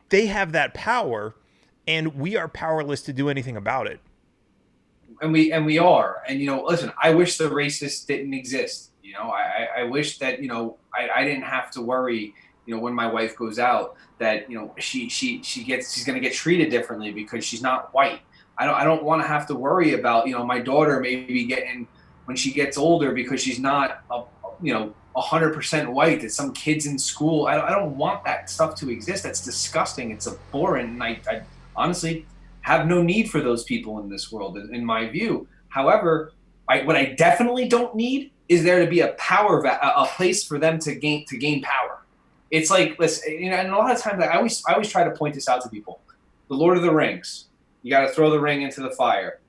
They have that power, and we are powerless to do anything about it. And we are. And, listen, I wish the racists didn't exist. I wish that, I didn't have to worry when my wife goes out, that she's going to get treated differently because she's not white. I don't want to have to worry about my daughter maybe getting, when she gets older, because she's not 100% white, that some kids in school. I don't want that stuff to exist. That's disgusting. It's abhorrent, and I honestly have no need for those people in this world, in my view. However, what I definitely don't need is there to be a place for them to gain power. It's like, listen, and a lot of times I always try to point this out to people. The Lord of the Rings, you got to throw the ring into the fire.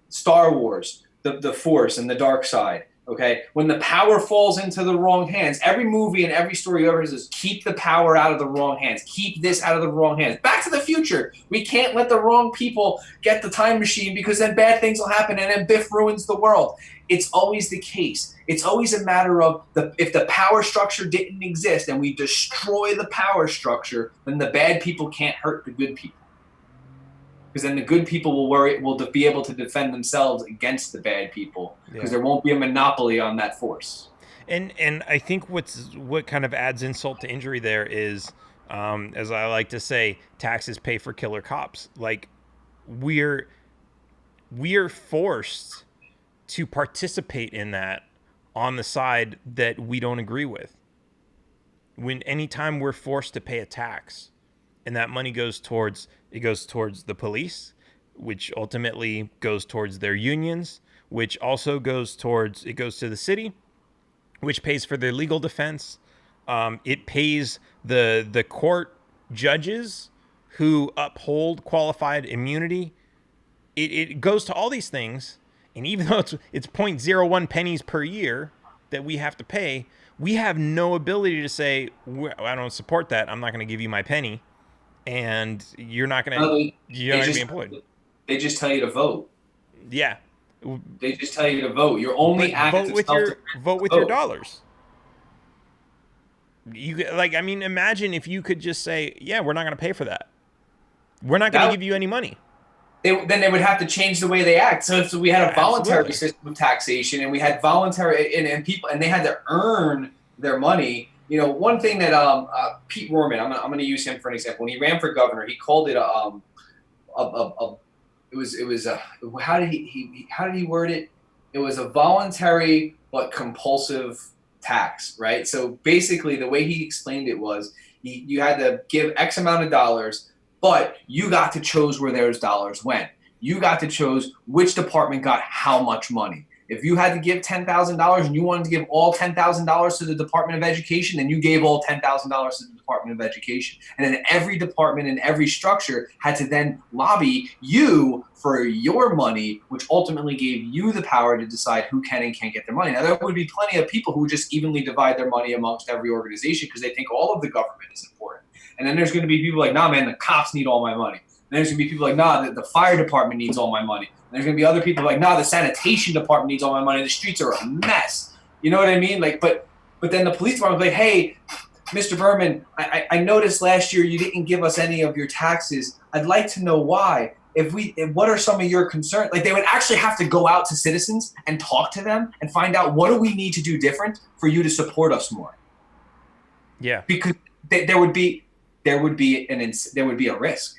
Star Wars, the Force and the dark side. Okay, when the power falls into the wrong hands, every movie and every story ever says, keep the power out of the wrong hands. Keep this out of the wrong hands. Back to the Future. We can't let the wrong people get the time machine, because then bad things will happen and then Biff ruins the world. It's always the case. It's always a matter of if the power structure didn't exist and we destroy the power structure, then the bad people can't hurt the good people. Because then the good people will be able to defend themselves against the bad people, because there won't be a monopoly on that force. And I think what kind of adds insult to injury there is, as I like to say, taxes pay for killer cops. Like, we're forced to participate in that on the side that we don't agree with. Anytime we're forced to pay a tax, and that money goes towards the police, which ultimately goes towards their unions, which also goes to the city, which pays for their legal defense. It pays the court judges who uphold qualified immunity. It goes to all these things, and even though it's 0.01 pennies per year that we have to pay, we have no ability to say, I don't support that. I'm not going to give you my penny. And you're not going to be employed. They just tell you to vote. Yeah. They just tell you to vote. You're only vote with your dollars. Imagine if you could just say, yeah, we're not going to pay for that. We're not going to give you any money. Then they would have to change the way they act. So if we had a voluntary system of taxation, and we had voluntary and people, and they had to earn their money. One thing that Pete Rohrman, I'm gonna use him for an example. When he ran for governor, he called it how did he word it? It was a voluntary but compulsive tax, right? So basically, the way he explained it was you had to give X amount of dollars, but you got to choose where those dollars went. You got to choose which department got how much money. If you had to give $10,000 and you wanted to give all $10,000 to the Department of Education, then you gave all $10,000 to the Department of Education. And then every department and every structure had to then lobby you for your money, which ultimately gave you the power to decide who can and can't get their money. Now, there would be plenty of people who would just evenly divide their money amongst every organization because they think all of the government is important. And then there's going to be people like, nah, man, the cops need all my money. And there's going to be people like, nah, the fire department needs all my money. And there's going to be other people like, nah, the sanitation department needs all my money. The streets are a mess. You know what I mean? But then the police department was like, hey, Mr. Berman, I noticed last year you didn't give us any of your taxes. I'd like to know why. What are some of your concerns? Like, they would actually have to go out to citizens and talk to them and find out, what do we need to do different for you to support us more? Yeah. Because there would be a risk,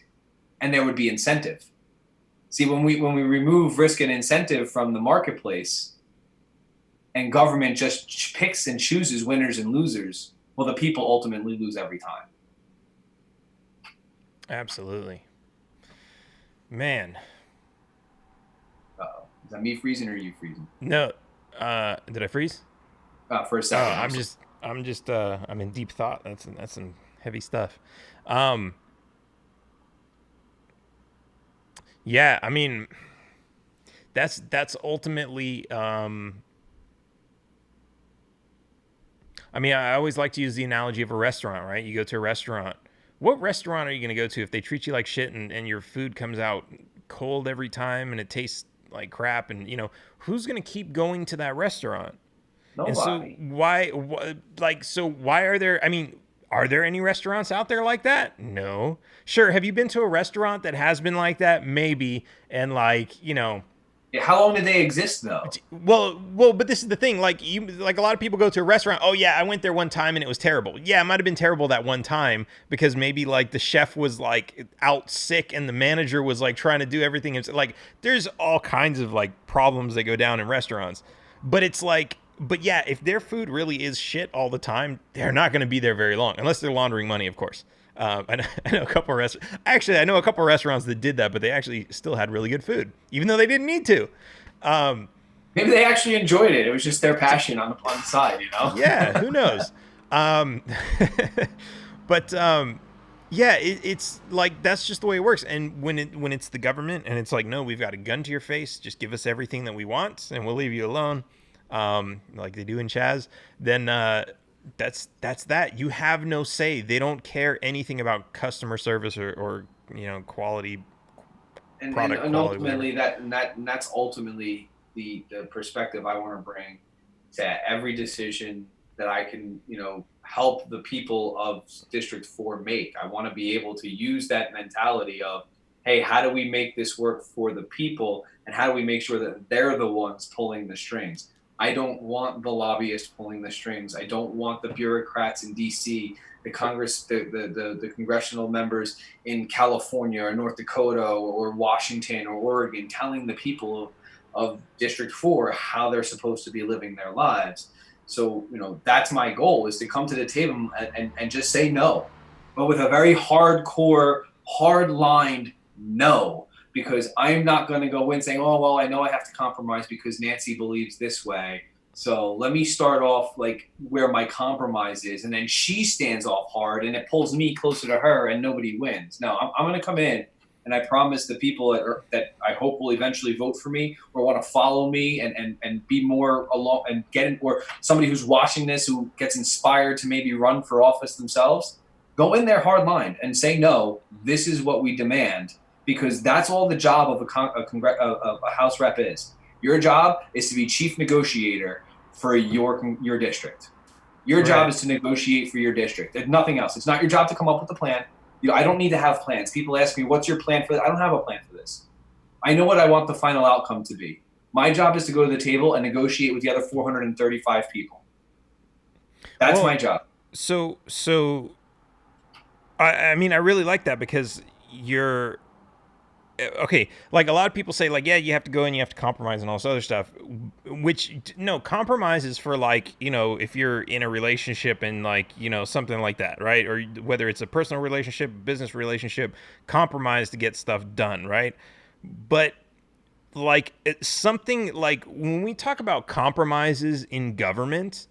and there would be incentive. See, when we remove risk and incentive from the marketplace, and government just picks and chooses winners and losers, well, the people ultimately lose every time. Absolutely. Man. Uh-oh. Is that me freezing or you freezing? No. Did I freeze? For a second. I'm in deep thought. That's some heavy stuff. Yeah, I mean, that's ultimately, I always like to use the analogy of a restaurant, right? You go to a restaurant. What restaurant are you going to go to if they treat you like shit and your food comes out cold every time and it tastes like crap? And, who's going to keep going to that restaurant? Nobody. And so why are there, are there any restaurants out there like that? No. Sure. Have you been to a restaurant that has been like that? Maybe. And Yeah, how long did they exist though? Well, but this is the thing. Like a lot of people go to a restaurant. Oh yeah, I went there one time and it was terrible. Yeah, it might have been terrible that one time because maybe like the chef was like out sick and the manager was like trying to do everything. It's like there's all kinds of like problems that go down in restaurants. But it's like, but yeah, if their food really is shit all the time, they're not going to be there very long unless they're laundering money, of course. I know a couple of restaurants. Actually, I know a couple of restaurants that did that, but they actually still had really good food, even though they didn't need to. Maybe they actually enjoyed it. It was just their passion on the side, you know? Yeah, who knows? Um, but yeah, it's like that's just the way it works. And when it's the government and it's like, no, we've got a gun to your face, just give us everything that we want, and we'll leave you alone, like they do in Chaz. Then that's that. You have no say. They don't care anything about customer service or quality and, product and quality. ultimately that's ultimately the perspective I want to bring to every decision that I can help the people of District 4 make. I want to be able to use that mentality of, hey, how do we make this work for the people, and how do we make sure that they're the ones pulling the strings? I don't want the lobbyists pulling the strings. I don't want the bureaucrats in DC, the Congress, the congressional members in California or North Dakota or Washington or Oregon telling the people of District 4 how they're supposed to be living their lives. So, that's my goal, is to come to the table and just say no, but with a very hardcore, hard-lined no, because I'm not going to go in saying, oh, well, I know I have to compromise because Nancy believes this way. So let me start off like where my compromise is. And then she stands off hard and it pulls me closer to her and nobody wins. No, I'm going to come in, and I promise the people that I hope will eventually vote for me or want to follow me and be more along and get in, or somebody who's watching this who gets inspired to maybe run for office themselves, go in there hard lined and say, no, this is what we demand, because that's all the job of a House rep is. Your job is to be chief negotiator for your district. Your job is to negotiate for your district. There's nothing else. It's not your job to come up with a plan. I don't need to have plans. People ask me, what's your plan for this? I don't have a plan for this. I know what I want the final outcome to be. My job is to go to the table and negotiate with the other 435 people. That's my job. So I mean, I really like that because you're okay. Like a lot of people say, like, yeah, you have to go and you have to compromise and all this other stuff. Which no, compromise is for like if you're in a relationship and like something like that, right? Or whether it's a personal relationship, business relationship, compromise to get stuff done, right? But like it's something like when we talk about compromises in government.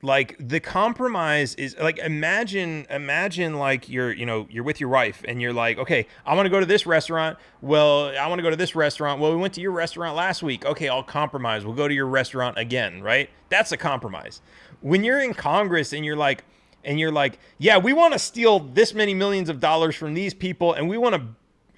Like the compromise is like imagine like you're with your wife and you're like, okay, I want to go to this restaurant. Well, I want to go to this restaurant. Well, we went to your restaurant last week. Okay, I'll compromise. We'll go to your restaurant again, right? That's a compromise. When you're in Congress and you're like, yeah, we want to steal this many millions of dollars from these people and we want to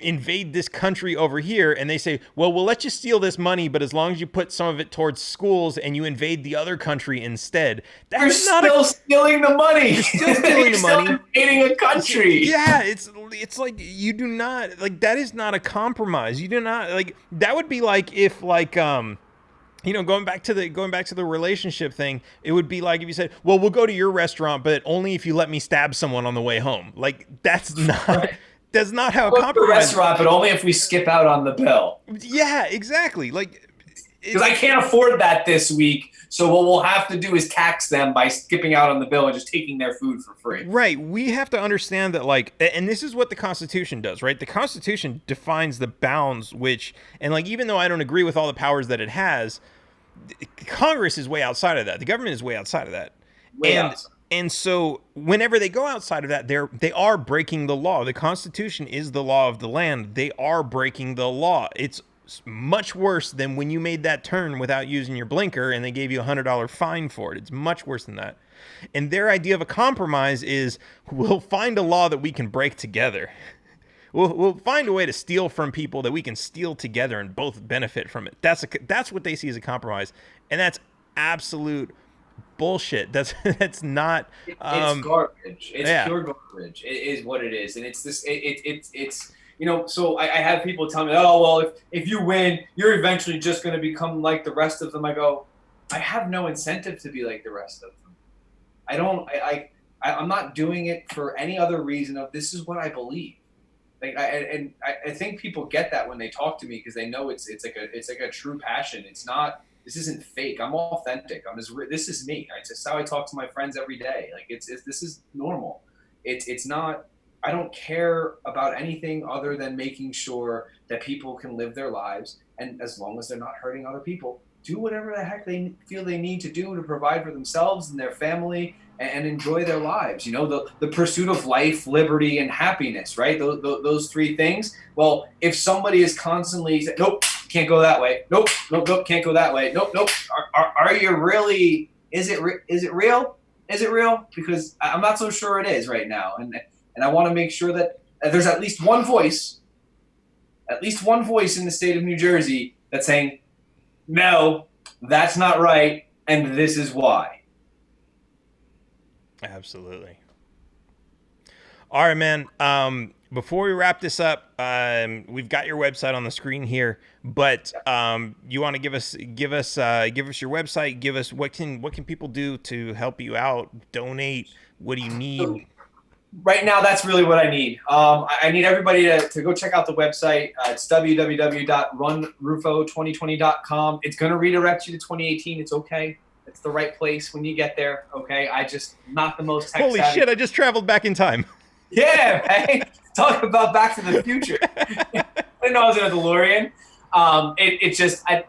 invade this country over here, and they say, well, we'll let you steal this money, but as long as you put some of it towards schools and you invade the other country instead, that's You're still stealing the money. You're still stealing the money. Still invading a country. Yeah, it's like you do not like that is not a compromise. You do not like that would be like if like going back to the relationship thing, it would be like if you said, well, we'll go to your restaurant, but only if you let me stab someone on the way home. Like that's not. Right. That's not how a compromise. The restaurant, but only if we skip out on the bill. Yeah, exactly. Like, because I can't afford that this week, so what we'll have to do is tax them by skipping out on the bill and just taking their food for free. Right. We have to understand that, like, and this is what the Constitution does, right? The Constitution defines the bounds, and like, even though I don't agree with all the powers that it has, Congress is way outside of that. The government is way outside of that. And so whenever they go outside of that, they are breaking the law. The Constitution is the law of the land. They are breaking the law. It's much worse than when you made that turn without using your blinker and they gave you $100 fine for it. It's much worse than that. And their idea of a compromise is we'll find a law that we can break together. We'll find a way to steal from people that we can steal together and both benefit from it. That's what they see as a compromise. And that's absolute bullshit. That's not. It's garbage. It's pure garbage. It is what it is, and it's this. It's So I have people tell me, oh, well, if you win, you're eventually just going to become like the rest of them. I go, I have no incentive to be like the rest of them. I'm not doing it for any other reason of this is what I believe. Like, I think people get that when they talk to me because they know it's like a true passion. It's not, this isn't fake. I'm authentic. This is me. It's just how I talk to my friends every day. Like this is normal. It's not, I don't care about anything other than making sure that people can live their lives. And as long as they're not hurting other people, do whatever the heck they feel they need to do to provide for themselves and their family and enjoy their lives. The pursuit of life, liberty, and happiness, right? Those three things. Well, if somebody is constantly saying, nope, can't go that way. Nope, can't go that way. Nope. Are you really, is it real? Is it real? Because I'm not so sure it is right now. And I want to make sure that there's at least one voice in the state of New Jersey that's saying, no, that's not right, and this is why. Absolutely. All right, man. Before we wrap this up, we've got your website on the screen here, but you want to give us your website? Give us what can people do to help you out? Donate. What do you need? Right now, that's really what I need. I need everybody to go check out the website. It's www.runrufo2020.com. It's going to redirect you to 2018. It's okay. It's the right place when you get there. Okay. Not the most tech Holy savvy. shit, I just traveled back in time. Yeah, right? Talk about Back to the Future. I didn't know I was in a DeLorean. I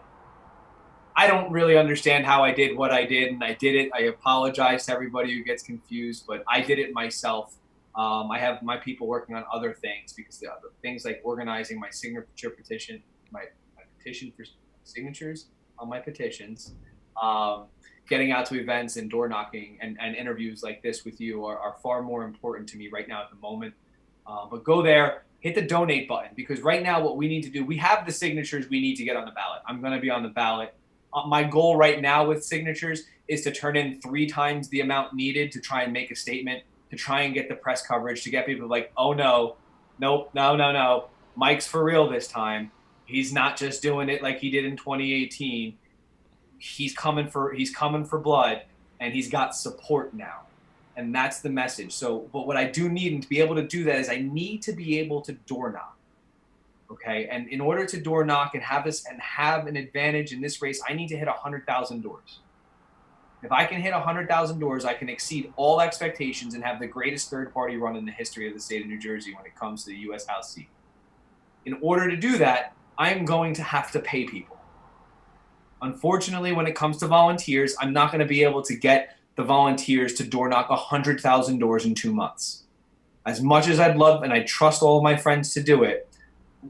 don't really understand how I did what I did, and I did it. I apologize to everybody who gets confused, but I did it myself. I have my people working on other things because the other things like organizing my signature petition, my petition for signatures on my petitions, getting out to events and door knocking and interviews like this with you are far more important to me right now at the moment. But go there, hit the donate button, because right now what we need to do, we have the signatures we need to get on the ballot. I'm going to be on the ballot. My goal right now with signatures is to turn in 3 times the amount needed to try and make a statement, to try and get the press coverage, to get people like, oh no, Mike's for real this time. He's not just doing it like he did in 2018. He's coming for blood, and he's got support now. And that's the message. So, but what I do need, and to be able to do that, is I need to be able to door knock. Okay. And in order to door knock and have an advantage in this race, I need to hit 100,000 doors. If I can hit 100,000 doors, I can exceed all expectations and have the greatest third-party run in the history of the state of New Jersey when it comes to the U.S. House seat. In order to do that, I'm going to have to pay people. Unfortunately, when it comes to volunteers, I'm not going to be able to get the volunteers to door knock 100,000 doors in 2 months. As much as I'd love, and I trust all of my friends to do it,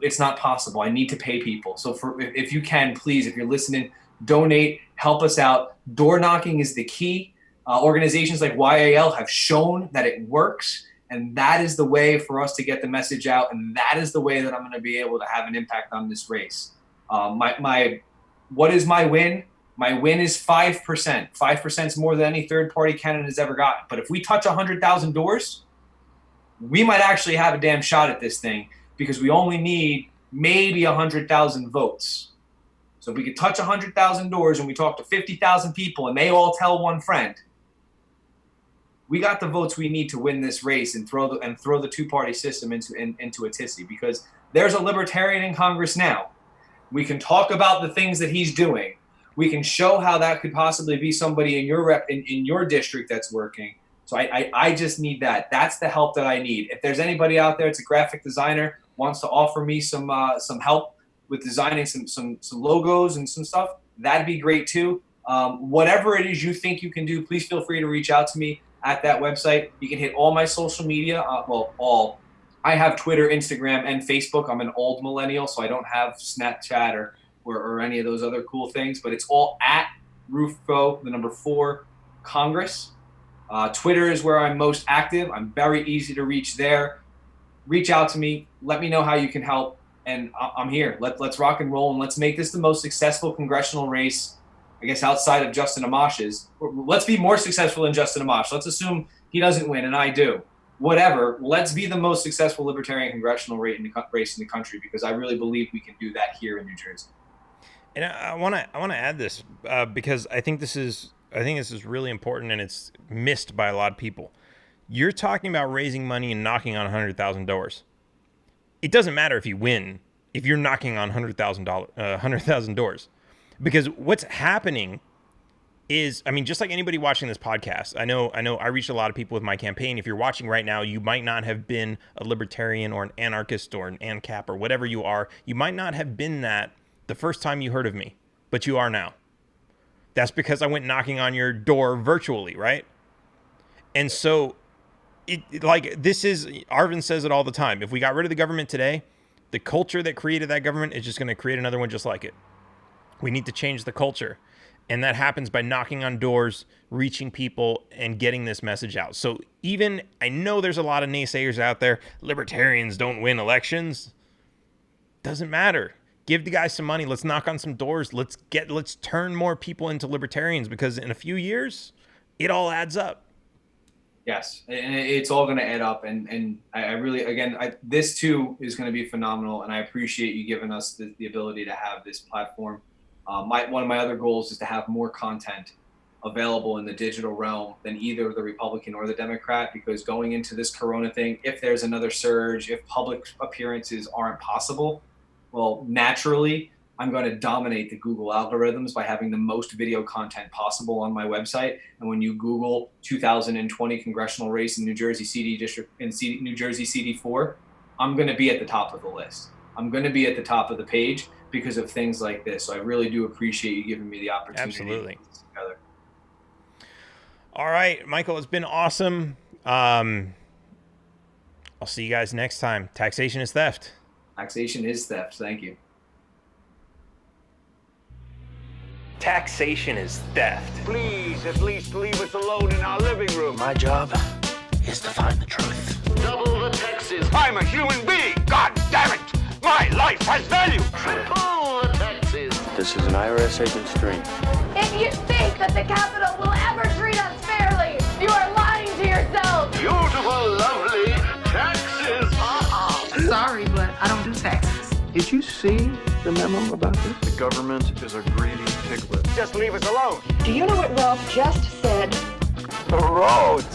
it's not possible. I need to pay people. So if you can, please, if you're listening, donate, help us out. Door knocking is the key. Organizations like YAL have shown that it works, and that is the way for us to get the message out, and that is the way that I'm going to be able to have an impact on this race. What is my win? My win is 5%. 5% is more than any third-party candidate has ever gotten. But if we touch 100,000 doors, we might actually have a damn shot at this thing, because we only need maybe 100,000 votes. So if we could touch 100,000 doors and we talk to 50,000 people and they all tell one friend, we got the votes we need to win this race and throw the two-party system into a tizzy, because there's a libertarian in Congress now. We can talk about the things that he's doing. We can show how that could possibly be somebody in your district that's working. So I just need that. That's the help that I need. If there's anybody out there, it's a graphic designer, wants to offer me some help with designing some logos and some stuff, that'd be great too. Whatever it is you think you can do, please feel free to reach out to me at that website. You can hit all my social media. I have Twitter, Instagram, and Facebook. I'm an old millennial, so I don't have Snapchat or any of those other cool things, but it's all at Rufo, the number 4, Congress. Twitter is where I'm most active. I'm very easy to reach there. Reach out to me. Let me know how you can help. And I'm here. Let's rock and roll, and let's make this the most successful congressional race, I guess, outside of Justin Amash's. Let's be more successful than Justin Amash. Let's assume he doesn't win and I do. whatever. Let's be the most successful libertarian congressional race in the country, because I really believe we can do that here in New Jersey. And I want to add this because I think this is really important, and it's missed by a lot of people. You're talking about raising money and knocking on 100,000 doors. It doesn't matter if you win if you're knocking on 100,000 doors, because what's happening is, I mean, just like anybody watching this podcast, I know I reached a lot of people with my campaign. If you're watching right now, you might not have been a libertarian or an anarchist or an ANCAP or whatever you are. You might not have been that the first time you heard of me, but you are now. That's because I went knocking on your door virtually, right? And so, Arvin says it all the time. If we got rid of the government today, the culture that created that government is just going to create another one just like it. We need to change the culture. And that happens by knocking on doors, reaching people, and getting this message out. So I know there's a lot of naysayers out there. Libertarians don't win elections. Doesn't matter. Give the guys some money. Let's knock on some doors. Let's turn more people into libertarians, because in a few years, it all adds up. Yes, and it's all going to add up. And I really, again, this too is going to be phenomenal. And I appreciate you giving us the ability to have this platform. One of my other goals is to have more content available in the digital realm than either the Republican or the Democrat, because going into this Corona thing, if there's another surge, if public appearances aren't possible, well, naturally, I'm going to dominate the Google algorithms by having the most video content possible on my website. And when you Google 2020 congressional race in New Jersey CD district in New Jersey CD4, I'm going to be at the top of the list. I'm going to be at the top of the page because of things like this. So I really do appreciate you giving me the opportunity. Absolutely. To put this together. All right, Michael, it's been awesome. I'll see you guys next time. Taxation is theft. Taxation is theft. Thank you. Taxation is theft. Please, at least leave us alone in our living room. My job is to find the truth. Double the taxes. I'm a human being. God damn it. My life has value. Triple the taxes. This is an IRS agent's dream. If you think that the Capitol will ever treat us fairly, you are lying to yourself. Beautiful, lovely taxes. Sorry, but I don't do taxes. Did you see the memo about this? The government is a greedy piglet. Just leave us alone. Do you know what Ralph just said? The roads!